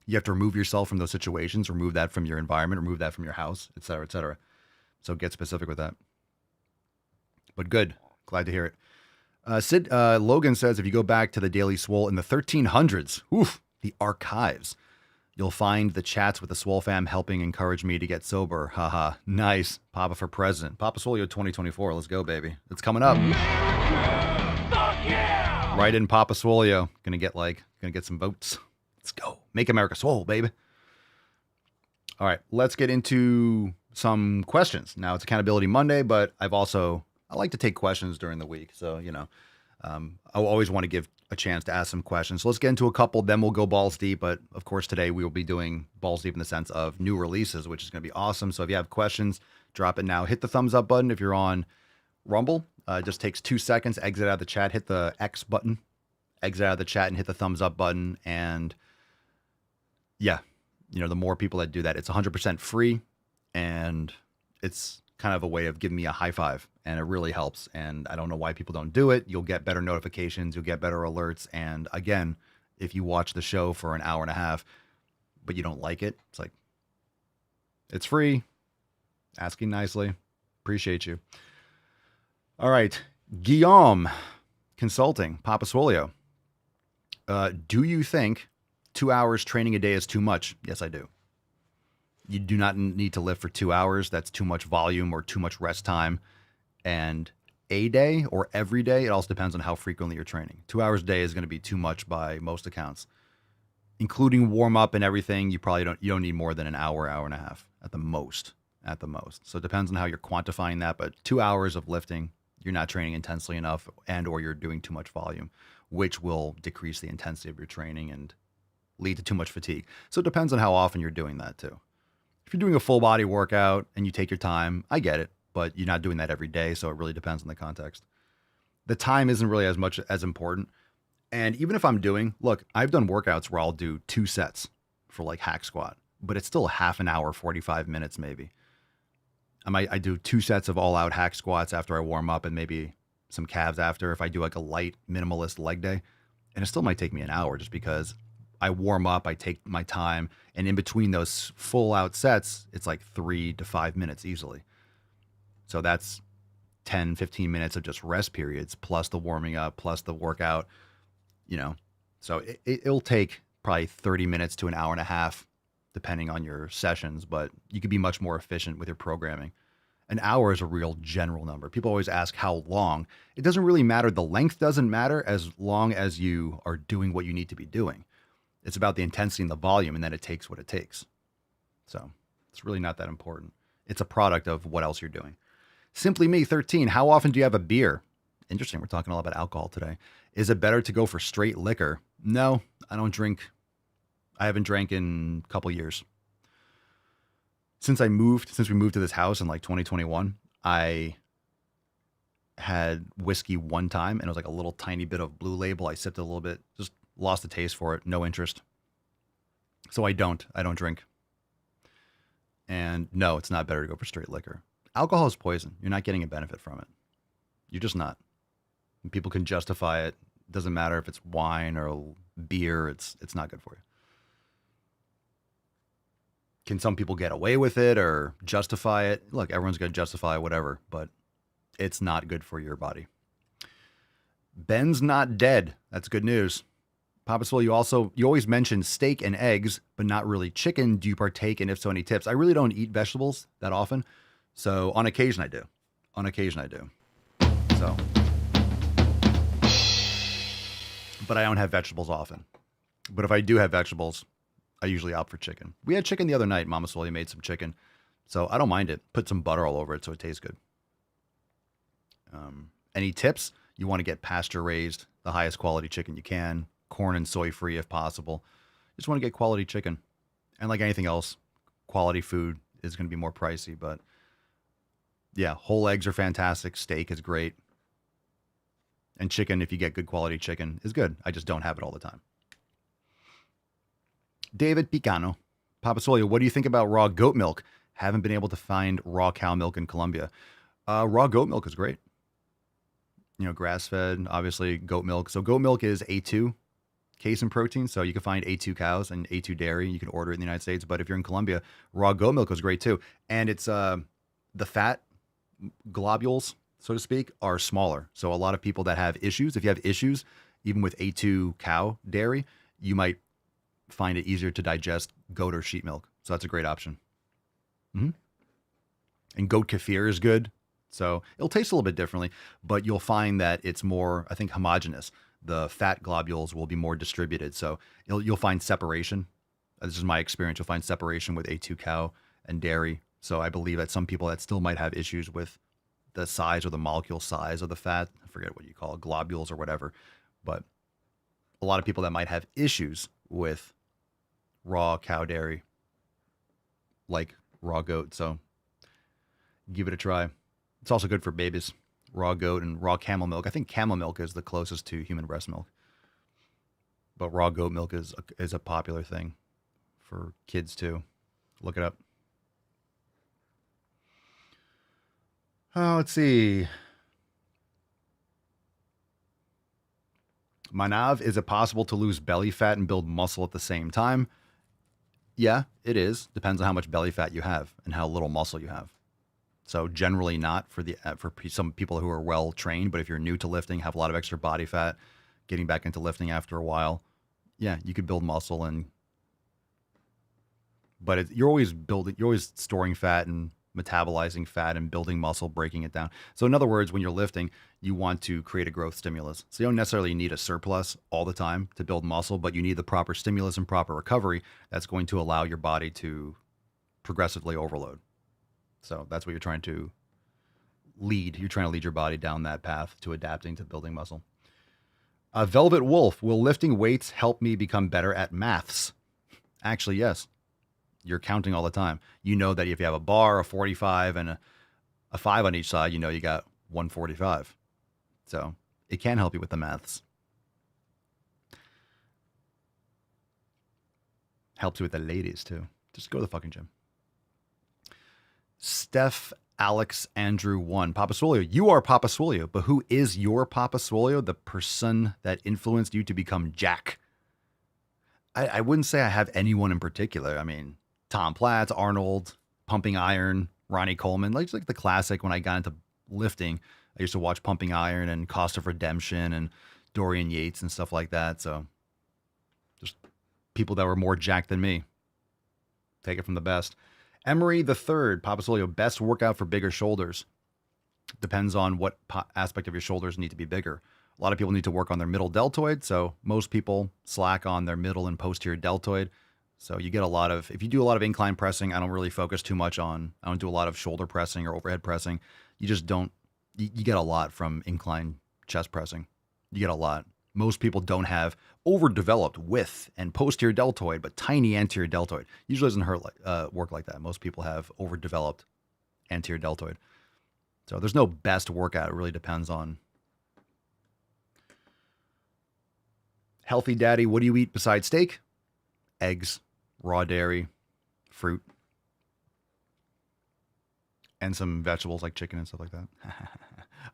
You have to remove yourself from those situations, remove that from your environment, remove that from your house, et cetera, et cetera. So get specific with that. But good. Glad to hear it. Logan says, if you go back to the Daily Swole in the 1300s, the archives, you'll find the chats with the Swole fam helping encourage me to get sober. Haha. Nice. Papa for president. Papa Swolio 2024. Let's go, baby. It's coming up. Right in Papa Swolio. Gonna get some votes. Let's go. Make America swole, baby. All right, let's get into some questions. Now it's Accountability Monday, but I like to take questions during the week. So, I always want to give a chance to ask some questions. So let's get into a couple, then we'll go balls deep. But of course, today we will be doing balls deep in the sense of new releases, which is going to be awesome. So if you have questions, drop it now. Hit the thumbs up button if you're on Rumble. It just takes 2 seconds. Exit out of the chat, hit the X button, exit out of the chat and hit the thumbs up button. And yeah, the more people that do that, it's 100% free. And it's kind of a way of giving me a high five, and it really helps. And I don't know why people don't do it. You'll get better notifications. You'll get better alerts. And again, if you watch the show for an hour and a half, but you don't like it, it's free. Asking nicely. Appreciate you. All right. Guillaume Consulting, Papa Swolio. Do you think 2 hours training a day is too much? Yes, I do. You do not need to lift for 2 hours. That's too much volume or too much rest time. And a day or every day, it also depends on how frequently you're training. 2 hours a day is going to be too much by most accounts. Including warm up and everything, you don't need more than an hour, hour and a half at the most. So it depends on how you're quantifying that. But 2 hours of lifting, you're not training intensely enough, and or you're doing too much volume, which will decrease the intensity of your training and lead to too much fatigue. So it depends on how often you're doing that too. If you're doing a full body workout and you take your time, I get it, but you're not doing that every day. So it really depends on the context. The time isn't really as important. And even if I've done workouts where I'll do 2 sets for like hack squat, but it's still half an hour, 45 minutes maybe. I do 2 sets of all out hack squats after I warm up and maybe some calves after if I do like a light minimalist leg day. And it still might take me an hour just because I warm up, I take my time, and in between those full out sets, it's like 3 to 5 minutes easily. So that's 10, 15 minutes of just rest periods, plus the warming up, plus the workout, So it'll take probably 30 minutes to an hour and a half, depending on your sessions, but you could be much more efficient with your programming. An hour is a real general number. People always ask how long. It doesn't really matter. The length doesn't matter as long as you are doing what you need to be doing. It's about the intensity and the volume, and then it takes what it takes. So it's really not that important. It's a product of what else you're doing. Simply Me 13, how often do you have a beer? Interesting. We're talking all about alcohol today. Is it better to go for straight liquor? No, I don't drink. I haven't drank in a couple years. Since we moved to this house in like 2021, I had whiskey one time, and it was like a little tiny bit of Blue Label. I sipped it a little bit, just lost the taste for it, no interest. So I don't drink. And no, it's not better to go for straight liquor. Alcohol is poison. You're not getting a benefit from it. You're just not. And people can justify it. It doesn't matter if it's wine or beer. It's not good for you. Can some people get away with it or justify it? Look, everyone's going to justify whatever, but it's not good for your body. Ben's not dead. That's good news. Papa Swole, you always mention steak and eggs, but not really chicken. Do you partake? And if so, any tips? I really don't eat vegetables that often. So on occasion I do. So, but I don't have vegetables often. But if I do have vegetables, I usually opt for chicken. We had chicken the other night. Mama Swole made some chicken. So I don't mind it. Put some butter all over it so it tastes good. Any tips? You want to get pasture raised, the highest quality chicken you can. Corn and soy free if possible. Just want to get quality chicken. And like anything else, quality food is going to be more pricey, but yeah, whole eggs are fantastic. Steak is great. And chicken, if you get good quality chicken, is good. I just don't have it all the time. David Picano, Papa Swole, what do you think about raw goat milk? Haven't been able to find raw cow milk in Colombia. Raw goat milk is great. Grass-fed, obviously, goat milk. So goat milk is A2 casein protein. So you can find A2 cows and A2 dairy. You can order it in the United States. But if you're in Colombia, raw goat milk is great too. And it's the fat globules, so to speak, are smaller. So a lot of people that have issues, if you have issues, even with A2 cow dairy, you might find it easier to digest goat or sheep milk. So that's a great option. Mm-hmm. And goat kefir is good. So it'll taste a little bit differently, but you'll find that it's more, I think, homogeneous. The fat globules will be more distributed. So you'll find separation This is my experience. You'll find separation with A2 cow and dairy. So I believe that some people that still might have issues with the size or the molecule size of the fat, I forget what you call it, globules or whatever, but a lot of people that might have issues with raw cow dairy, like raw goat. So give it a try. It's also good for babies. Raw goat and raw camel milk. I think camel milk is the closest to human breast milk, but raw goat milk is a popular thing for kids too. Look it up. Let's see. Manav, is it possible to lose belly fat and build muscle at the same time? Yeah, it is. Depends on how much belly fat you have and how little muscle you have. So generally not for some people who are well trained, but if you're new to lifting, have a lot of extra body fat, getting back into lifting after a while, yeah, you could build muscle but you're always storing fat and metabolizing fat and building muscle, breaking it down. So in other words, when you're lifting, you want to create a growth stimulus. So you don't necessarily need a surplus all the time to build muscle, but you need the proper stimulus and proper recovery that's going to allow your body to progressively overload. So that's what you're trying to lead. You're trying to lead your body down that path to adapting to building muscle. Velvet Wolf, will lifting weights help me become better at maths? Actually, yes. You're counting all the time. You know that if you have a bar, a 45, and a 5 on each side, you know you got 145. So it can help you with the maths. Helps you with the ladies, too. Just go to the fucking gym. Steph Alex Andrew 1. Papa Swolio, you are Papa Swolio, but who is your Papa Swolio? The person that influenced you to become Jack? I wouldn't say I have anyone in particular. I mean, Tom Platz, Arnold, Pumping Iron, Ronnie Coleman, like the classic. When I got into lifting, I used to watch Pumping Iron and Cost of Redemption and Dorian Yates and stuff like that. So just people that were more jacked than me. Take it from the best. Emery the Third, Papa Solio, best workout for bigger shoulders. Depends on what aspect of your shoulders need to be bigger. A lot of people need to work on their middle deltoid. So most people slack on their middle and posterior deltoid. So you get if you do a lot of incline pressing, I don't really focus too much I don't do a lot of shoulder pressing or overhead pressing. You just don't, you get a lot from incline chest pressing. You get a lot. Most people don't have overdeveloped width and posterior deltoid, but tiny anterior deltoid. Usually doesn't work like that. Most people have overdeveloped anterior deltoid. So there's no best workout. It really depends on. Healthy Daddy, what do you eat besides steak? Eggs, raw dairy, fruit, and some vegetables like chicken and stuff like that.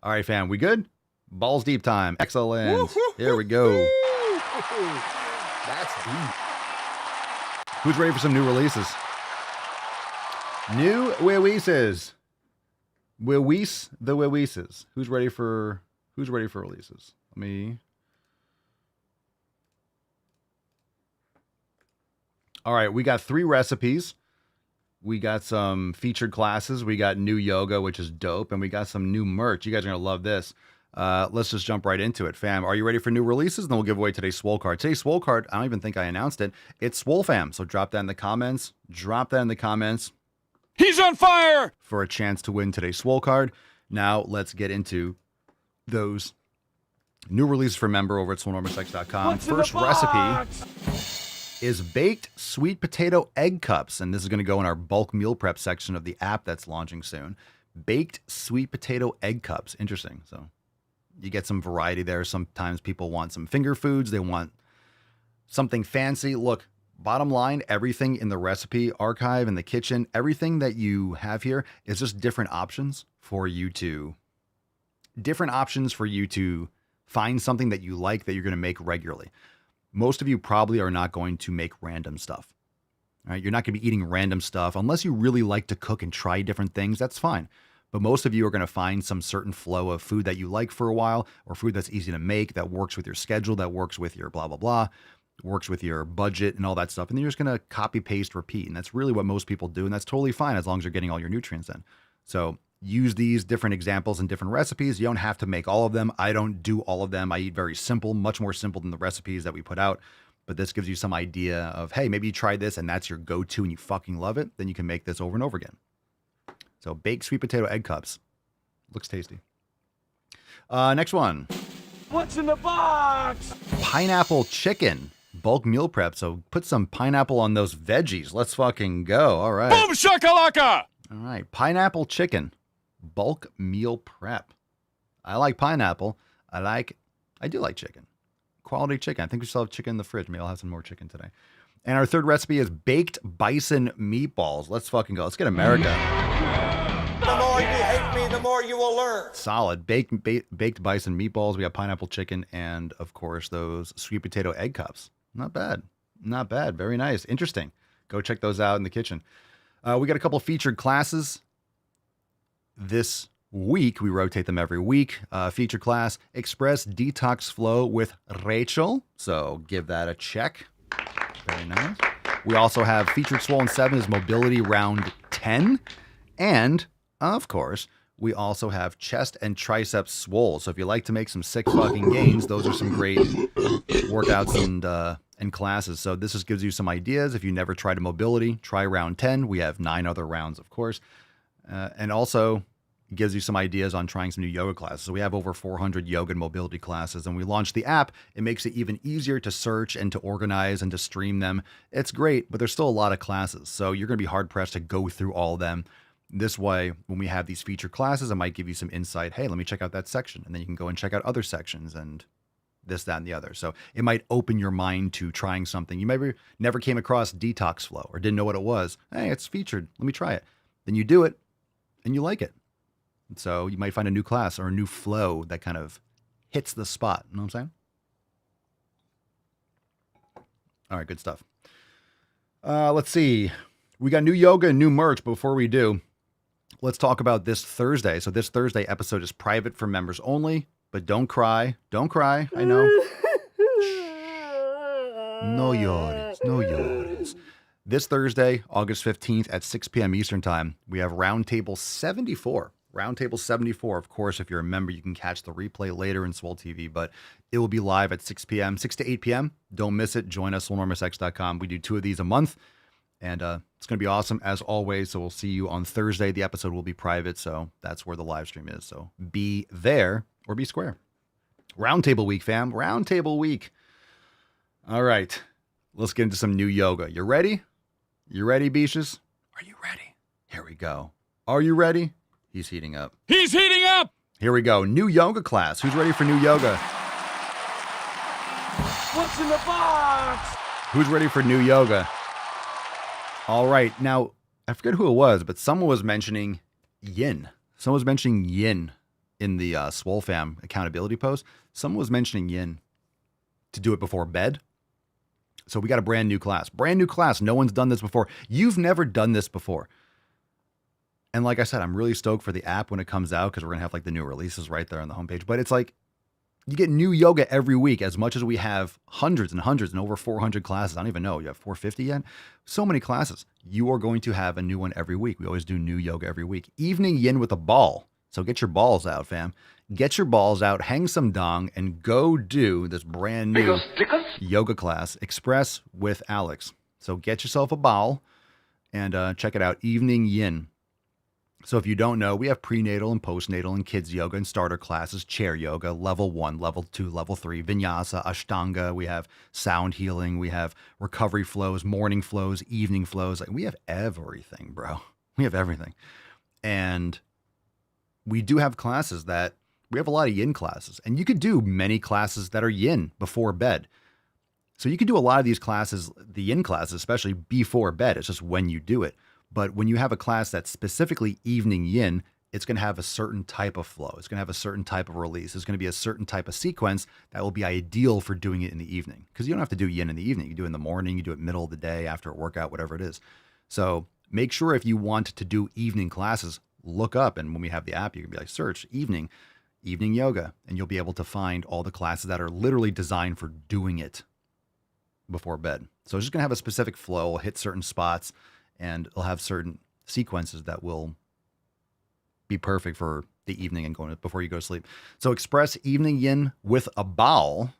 All right, fam, we good? Balls deep time. Excellent. Here we go. That's deep. Who's ready for some new releases? New releases. The releases. Who's ready for releases? Let me. All right, we got 3 recipes. We got some featured classes. We got new yoga, which is dope. And we got some new merch. You guys are going to love this. Let's just jump right into it, fam. Are you ready for new releases? And then we'll give away today's Swole card. Today's Swole card, I don't even think I announced it. It's Swole fam. So drop that in the comments. He's on fire! For a chance to win today's Swole card. Now let's get into those new releases for member over at swolenormoussex.com. First recipe is baked sweet potato egg cups. And this is going to go in our bulk meal prep section of the app that's launching soon. Baked sweet potato egg cups. Interesting. So you get some variety there. Sometimes people want some finger foods. They want something fancy. Look, bottom line, everything in the recipe archive in the kitchen, everything that you have here is just different options for you to find something that you like that you're going to make regularly. Most of you probably are not going to make random stuff. All right? You're not going to be eating random stuff unless you really like to cook and try different things. That's fine. But most of you are going to find some certain flow of food that you like for a while, or food that's easy to make, that works with your schedule, that works with your blah, blah, blah, works with your budget and all that stuff. And then you're just going to copy, paste, repeat. And that's really what most people do. And that's totally fine as long as you're getting all your nutrients in. So use these different examples and different recipes. You don't have to make all of them. I don't do all of them. I eat very simple, much more simple than the recipes that we put out. but this gives you some idea of, hey, maybe you tried this and that's your go-to and you fucking love it. Then you can make this over and over again. So baked sweet potato egg cups. Looks tasty. Next one. What's in the box? Pineapple chicken. Bulk meal prep. So put some pineapple on those veggies. Let's fucking go. All right. Boom shakalaka! All right. Pineapple chicken. Bulk meal prep. I like pineapple. I do like chicken. Quality chicken. I think we still have chicken in the fridge. Maybe I'll have some more chicken today. And our third recipe is baked bison meatballs. Let's fucking go. Let's get America. The more you hate me, the more you will learn. Solid. Baked bison meatballs. We got pineapple chicken and, of course, those sweet potato egg cups. Not bad. Not bad. Very nice. Interesting. Go check those out in the kitchen. We got a couple featured classes this week. We rotate them every week. Featured class, Express Detox Flow with Rachel. So give that a check. Very nice. We also have featured Swollen 7 is Mobility Round 10. And, of course, we also have Chest and Triceps Swole. So if you like to make some sick fucking gains, those are some great workouts and classes. So this just gives you some ideas. If you never tried a mobility, try round 10. We have 9 other rounds, of course. And also gives you some ideas on trying some new yoga classes. So we have over 400 yoga and mobility classes, and we launched the app. It makes it even easier to search and to organize and to stream them. It's great, but there's still a lot of classes. So you're going to be hard pressed to go through all of them. This way, when we have these featured classes, I might give you some insight. Hey, let me check out that section. And then you can go and check out other sections and this, that, and the other. So it might open your mind to trying something. You maybe never came across Detox Flow or didn't know what it was. Hey, it's featured. Let me try it. Then you do it and you like it. So you might find a new class or a new flow that kind of hits the spot. You know what I'm saying? All right, good stuff. Let's see. We got new yoga and new merch. Before we do, let's talk about this Thursday. So this Thursday episode is private for members only, but don't cry. Don't cry. I know. No llores. No llores. This Thursday, August 15th at 6 p.m. Eastern Time, we have Roundtable 74. Roundtable 74. Of course, if you're a member, you can catch the replay later in Swole TV, but it will be live at 6 p.m., 6 to 8 p.m. Don't miss it. Join us, swolenormousx.com. We do 2 of these a month, and it's going to be awesome as always. So we'll see you on Thursday. The episode will be private, so that's where the live stream is. So be there or be square. Roundtable week, fam. Roundtable week. All right. Let's get into some new yoga. You ready? You ready, Beaches? Are you ready? Here we go. Are you ready? He's heating up. He's heating up! Here we go. New yoga class. Who's ready for new yoga? What's in the box? Who's ready for new yoga? All right. Now, I forget who it was, but someone was mentioning yin. Someone was mentioning yin in the Swole Fam accountability post. Someone was mentioning yin to do it before bed. So we got a brand new class. Brand new class. No one's done this before. You've never done this before. And like I said, I'm really stoked for the app when it comes out because we're going to have like the new releases right there on the homepage. But it's like you get new yoga every week as much as we have hundreds and hundreds and over 400 classes. I don't even know. You have 450 yet? So many classes. You are going to have a new one every week. We always do new yoga every week. Evening yin with a ball. So get your balls out, fam. Get your balls out, hang some dong, and go do this brand new yoga class, Express with Alex. So get yourself a ball and check it out. Evening yin. So if you don't know, we have prenatal and postnatal and kids yoga and starter classes, chair yoga, level 1, level 2, level 3, vinyasa, ashtanga. We have sound healing. We have recovery flows, morning flows, evening flows. Like, we have everything, bro. We have everything. And we do have classes that we have a lot of yin classes, and you could do many classes that are yin before bed. So you can do a lot of these classes, the yin classes, especially before bed. It's just when you do it. But when you have a class that's specifically evening yin, it's going to have a certain type of flow. It's going to have a certain type of release. It's going to be a certain type of sequence that will be ideal for doing it in the evening. Because you don't have to do yin in the evening. You do it in the morning. You do it middle of the day, after a workout, whatever it is. So make sure if you want to do evening classes, look up. And when we have the app, you can be like, search evening yoga. And you'll be able to find all the classes that are literally designed for doing it before bed. So it's just going to have a specific flow, hit certain spots, and it'll have certain sequences that will be perfect for the evening and going before you go to sleep. So Express Evening Yin with a Bowel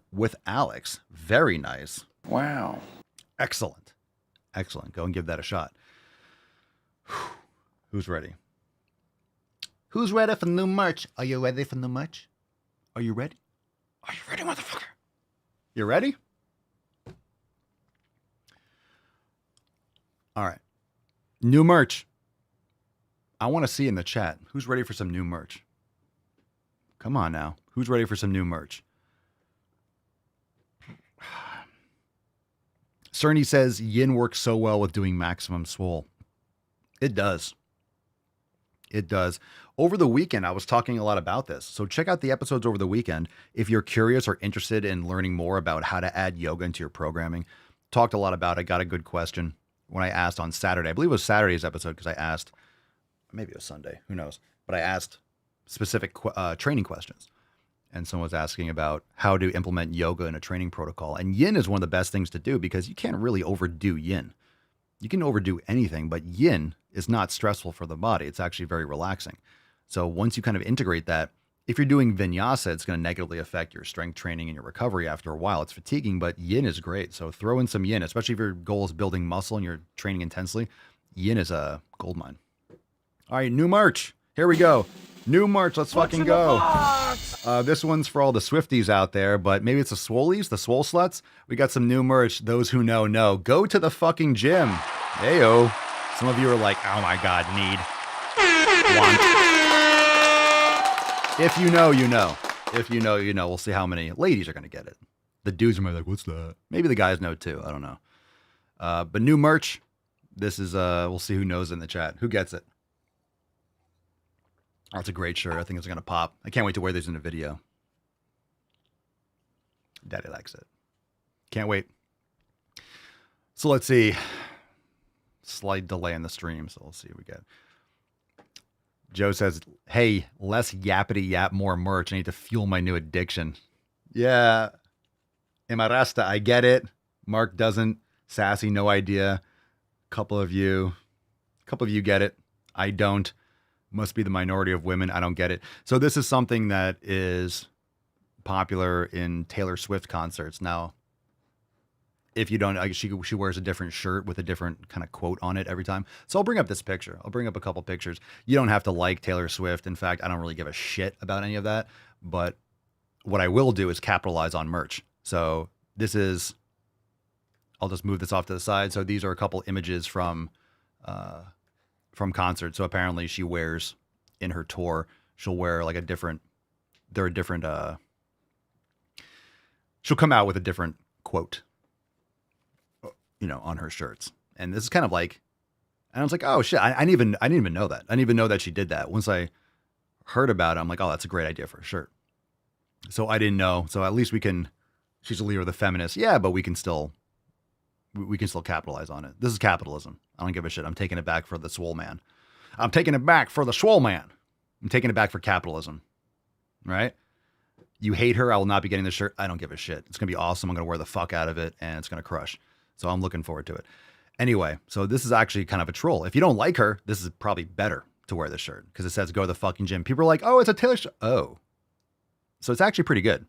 with Alex. Very nice. Wow. Excellent. Excellent. Go and give that a shot. Who's ready? Who's ready for new merch? Are you ready for new merch? Are you ready? Are you ready, motherfucker? You ready? All right. New merch. I want to see in the chat. Who's ready for some new merch? Come on now. Who's ready for some new merch? Cerny says yin works so well with doing maximum swole. It does. It does. Over the weekend, I was talking a lot about this. So check out the episodes over the weekend. If you're curious or interested in learning more about how to add yoga into your programming, talked a lot about it. Got a good question when I asked on Saturday. I believe it was Saturday's episode because I asked, maybe it was Sunday, who knows? But I asked specific training questions. And someone was asking about how to implement yoga in a training protocol. And yin is one of the best things to do because you can't really overdo yin. You can overdo anything, but yin is not stressful for the body. It's actually very relaxing. So once you kind of integrate that, if you're doing vinyasa, it's going to negatively affect your strength training and your recovery after a while. It's fatiguing, but yin is great. So throw in some yin, especially if your goal is building muscle and you're training intensely. Yin is a gold mine. All right, new merch. Here we go. New merch. Let's fucking go. This one's for all the Swifties out there, but maybe it's the Swolies, the Swole Sluts. We got some new merch. Those who know. Go to the fucking gym. Heyo. Some of you are like, oh my God, need. Want. If you know, you know. If you know, you know. We'll see how many ladies are going to get it. The dudes are like, what's that? Maybe the guys know too. I don't know. But new merch. This is, we'll see who knows in the chat. Who gets it? Oh, it's a great shirt. I think it's going to pop. I can't wait to wear these in a video. Daddy likes it. Can't wait. So let's see. Slight delay in the stream. So we'll see what we get. Joe says, hey, less yappity yap, more merch. I need to fuel my new addiction. Yeah. Emarasta, I get it. Mark doesn't. Sassy, no idea. Couple of you get it. I don't. Must be the minority of women. I don't get it. So this is something that is popular in Taylor Swift concerts. Now, if you don't, she wears a different shirt with a different kind of quote on it every time. So I'll bring up this picture. I'll bring up a couple pictures. You don't have to like Taylor Swift. In fact, I don't really give a shit about any of that. But what I will do is capitalize on merch. So this is, I'll just move this off to the side. So these are a couple images from concerts. So apparently she wears in her tour, she'll wear like she'll come out with a different quote, on her shirts. And this is kind of like, and I was like, oh shit, I didn't even know that. I didn't even know that she did that. Once I heard about it, I'm like, oh, that's a great idea for a shirt. So I didn't know. So at least she's a leader of the feminists. Yeah, but we can still capitalize on it. This is capitalism. I don't give a shit. I'm taking it back for the swole man. I'm taking it back for the swole man. I'm taking it back for capitalism. Right? You hate her. I will not be getting the shirt. I don't give a shit. It's going to be awesome. I'm going to wear the fuck out of it and it's going to crush. So I'm looking forward to it. Anyway, so this is actually kind of a troll. If you don't like her, this is probably better to wear this shirt because it says go to the fucking gym. People are like, oh, it's a Taylor shirt. Oh. So it's actually pretty good.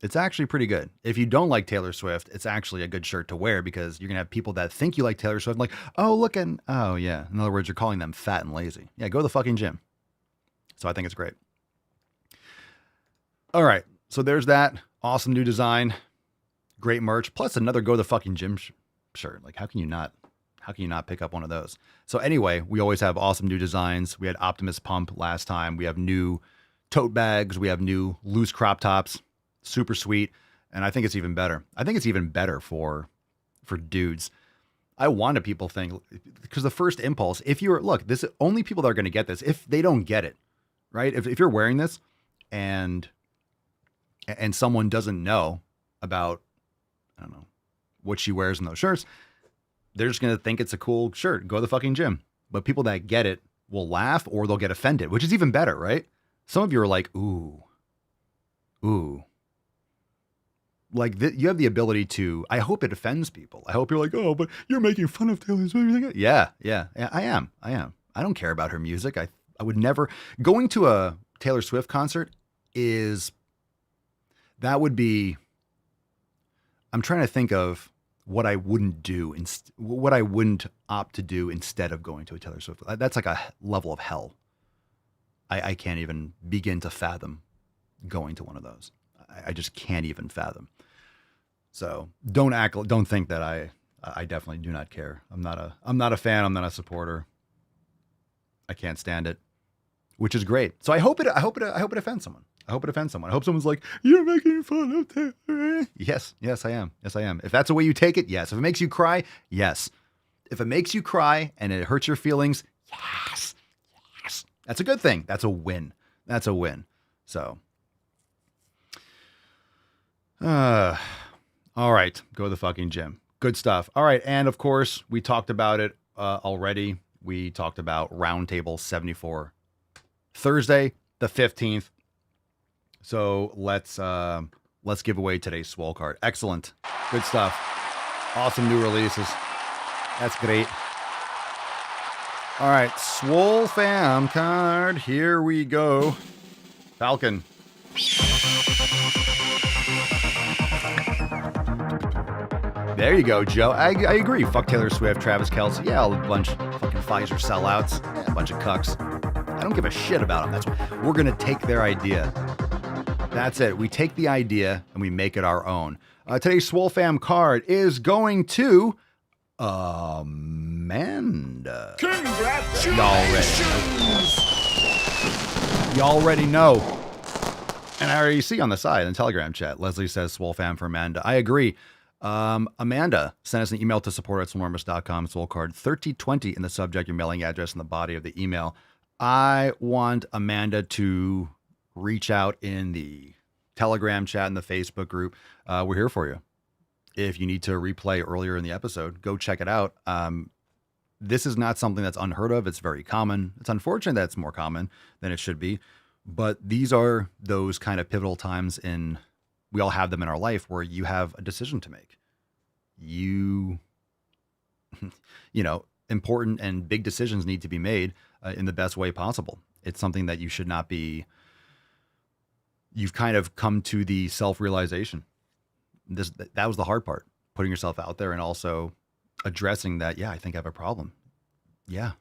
It's actually pretty good. If you don't like Taylor Swift, it's actually a good shirt to wear because you're going to have people that think you like Taylor Swift like, oh, look and oh yeah. In other words, you're calling them fat and lazy. Yeah, go to the fucking gym. So I think it's great. All right. So there's that awesome new design. Great merch. Plus another go to the fucking gym shirt. Like how can you not pick up one of those? So anyway, we always have awesome new designs. We had Optimus Pump last time. We have new tote bags. We have new loose crop tops. Super sweet. And I think it's even better. I think it's even better for dudes. I want to people think, because the first impulse, this only people that are going to get this, if they don't get it, right? If you're wearing this and someone doesn't know about, I don't know, what she wears in those shirts, they're just going to think it's a cool shirt. Go to the fucking gym. But people that get it will laugh or they'll get offended, which is even better, right? Some of you are like, ooh. Like you have the ability to, I hope it offends people. I hope you're like, oh, but you're making fun of Taylor Swift. Yeah, I am. I don't care about her music. I would never, going to a Taylor Swift concert that would be I'm trying to think of what I wouldn't do, what I wouldn't opt to do instead of going to a Taylor Swift. That's like a level of hell. I can't even begin to fathom going to one of those. I just can't even fathom. So don't think that I definitely do not care. I'm not a fan. I'm not a supporter. I can't stand it, which is great. So I hope it offends someone. I hope it offends someone. I hope someone's like, you're making fun of Taylor. Yes, I am. Yes, I am. If that's the way you take it, yes. If it makes you cry, yes. If it makes you cry and it hurts your feelings, yes. That's a good thing. That's a win. So, all right, go to the fucking gym. Good stuff. All right, and of course, we talked about it already. We talked about Roundtable 74, Thursday, the 15th. So let's give away today's Swole card. Excellent. Good stuff. Awesome new releases. That's great. All right, Swole fam card. Here we go. Falcon. There you go, Joe. I agree. Fuck Taylor Swift, Travis Kelce. Yeah, a bunch of fucking Pfizer sellouts. Yeah, a bunch of cucks. I don't give a shit about them. We're going to take their idea. That's it. We take the idea and we make it our own. Today's Swole fam card is going to Amanda. Congratulations! Y'all already know. And I already see on the side in the Telegram chat, Leslie says Swole fam for Amanda. I agree. Amanda sent us an email to support@swolenormous.com. Swole card 3020 in the subject, your mailing address in the body of the email. I want Amanda to reach out in the Telegram chat and the Facebook group. We're here for you. If you need to replay earlier in the episode, go check it out. This is not something that's unheard of. It's very common. It's unfortunate that it's more common than it should be. But these are those kind of pivotal times we all have them in our life where you have a decision to make. Important and big decisions need to be made in the best way possible. It's something that you should not be. You've kind of come to the self-realization. That was the hard part, putting yourself out there and also addressing that. Yeah, I think I have a problem. Yeah,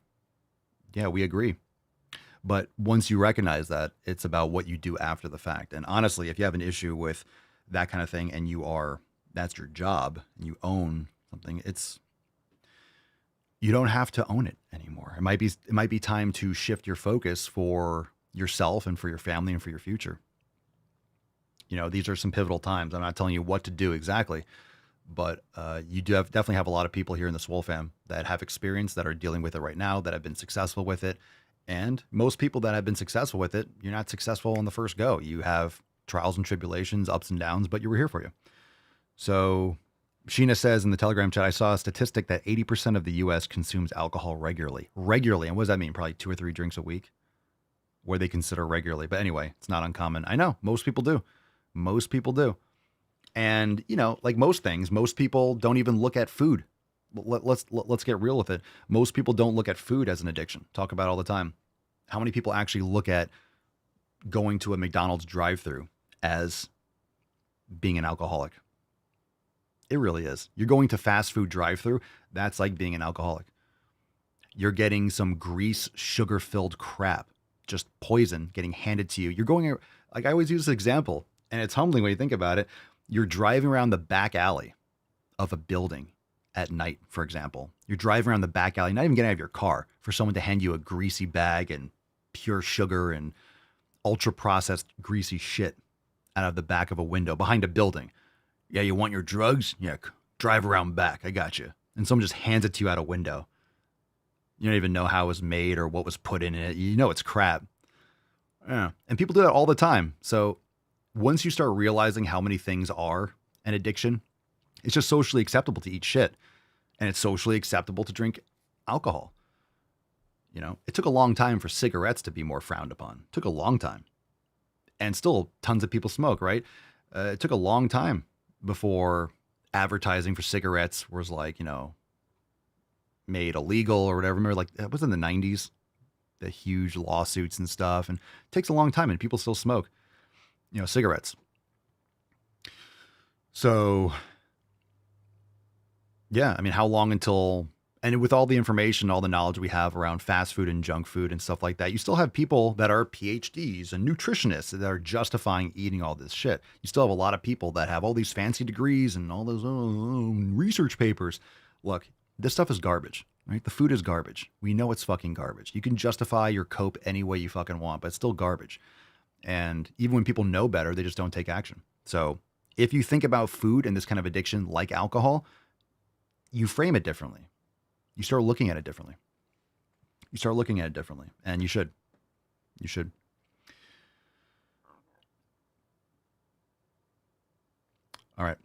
we agree. But once you recognize that, it's about what you do after the fact. And honestly, if you have an issue with that kind of thing and that's your job and you own something, you don't have to own it anymore. It might be time to shift your focus for yourself and for your family and for your future. These are some pivotal times. I'm not telling you what to do exactly, but you definitely have a lot of people here in the Swole fam that have experience, that are dealing with it right now, that have been successful with it. And most people that have been successful with it, you're not successful on the first go. You have trials and tribulations, ups and downs, but we're here for you. So Sheena says in the Telegram chat, I saw a statistic that 80% of the U.S. consumes alcohol regularly. Regularly. And what does that mean? Probably 2 or 3 drinks a week, where they consider regularly. But anyway, it's not uncommon. I know most people do. And, like most things, most people don't even look at food. Let's get real with it. Most people don't look at food as an addiction. Talk about it all the time. How many people actually look at going to a McDonald's drive-thru as being an alcoholic? It really is. You're going to fast food drive-thru. That's like being an alcoholic. You're getting some grease, sugar-filled crap, just poison getting handed to you. You're going, like I always use this example, and it's humbling when you think about it. You're driving around the back alley of a building at night, for example. You're driving around the back alley, not even getting out of your car, for someone to hand you a greasy bag and pure sugar and ultra-processed greasy shit out of the back of a window behind a building. Yeah, you want your drugs? Yeah, drive around back. I got you. And someone just hands it to you out a window. You don't even know how it was made or what was put in it. You know it's crap. Yeah. And people do that all the time. So once you start realizing how many things are an addiction, it's just socially acceptable to eat shit. And it's socially acceptable to drink alcohol. It took a long time for cigarettes to be more frowned upon. It took a long time. And still tons of people smoke, right? It took a long time before advertising for cigarettes was made illegal or whatever. Remember, it was in the 90s, the huge lawsuits and stuff. And it takes a long time and people still smoke, cigarettes. So Yeah, I mean, how long until, and with all the information, all the knowledge we have around fast food and junk food and stuff like that, you still have people that are PhDs and nutritionists that are justifying eating all this shit. You still have a lot of people that have all these fancy degrees and all those research papers. Look, this stuff is garbage, right? The food is garbage. We know it's fucking garbage. You can justify your cope any way you fucking want, but it's still garbage. And even when people know better, they just don't take action. So if you think about food and this kind of addiction like alcohol, you frame it differently. You start looking at it differently. And you should. All right.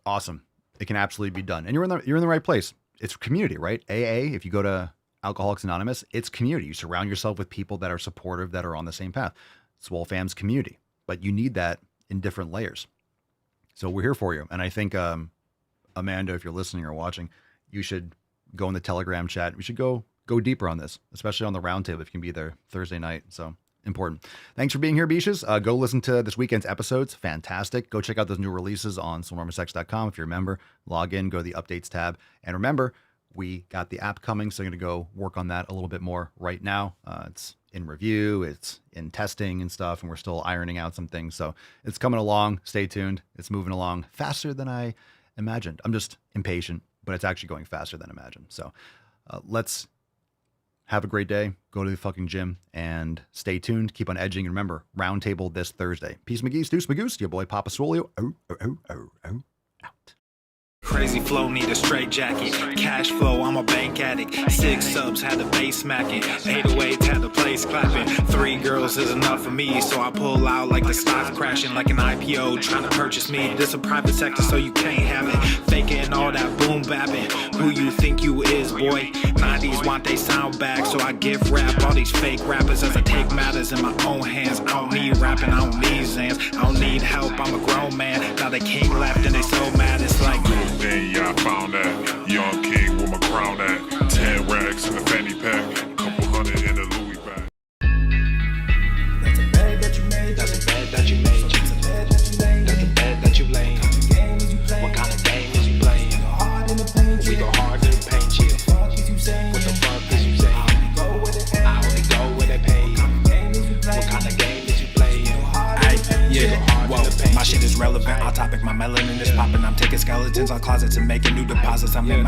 Awesome. It can absolutely be done. And you're in the right place. It's community, right? AA, if you go to Alcoholics Anonymous, it's community. You surround yourself with people that are supportive, that are on the same path. Swole Fam's community. But you need that in different layers. So we're here for you. And I think, Amanda, if you're listening or watching, you should go in the Telegram chat. We should go deeper on this, especially on the roundtable if you can be there Thursday night. So important. Thanks for being here, Beaches. Go listen to this weekend's episodes. Fantastic. Go check out those new releases on swolenormoussex.com. If you're a member, log in, go to the updates tab. And remember, we got the app coming, so I'm going to go work on that a little bit more right now. It's in review, it's in testing and stuff, and we're still ironing out some things. So it's coming along. Stay tuned. It's moving along faster than I imagined. I'm just impatient, but it's actually going faster than imagined. So let's have a great day. Go to the fucking gym and stay tuned. Keep on edging. And remember, roundtable this Thursday. Peace, McGee's, Deuce, Magoose, your boy Papa Swolio. Out. Crazy flow, need a straight jacket. Cash flow, I'm a bank addict. 6 subs, had the bass smacking. 808s, had the place clapping. 3 girls is enough for me, so I pull out like the stock crashing. Like an IPO, trying to purchase me. This a private sector, so you can't have it. Faking all that boom bapping. Who you think you is, boy? 90s want they sound back, so I give rap all these fake rappers as I take matters in my own hands. I don't need rapping, I don't need Zans. I don't need help, I'm a grown man. Now they can't left and they so mad, it's like then yeah, I found that young king with my crown at 10 racks in the fanny pack, couple hundred in the Louis bag. That's a bed that you made. That's a bed that you made. That's a bed that you laid. That's a bed that you laid. What kind of game is you playing? We go hard to the paint you. What the fuck is you saying? I only go where they pay. What kind of game is you playing? Yeah, whoa, my shit is relevant. On topic, my melanin is popping. I'm taking skeletons on closets and making new deposits. I'm in my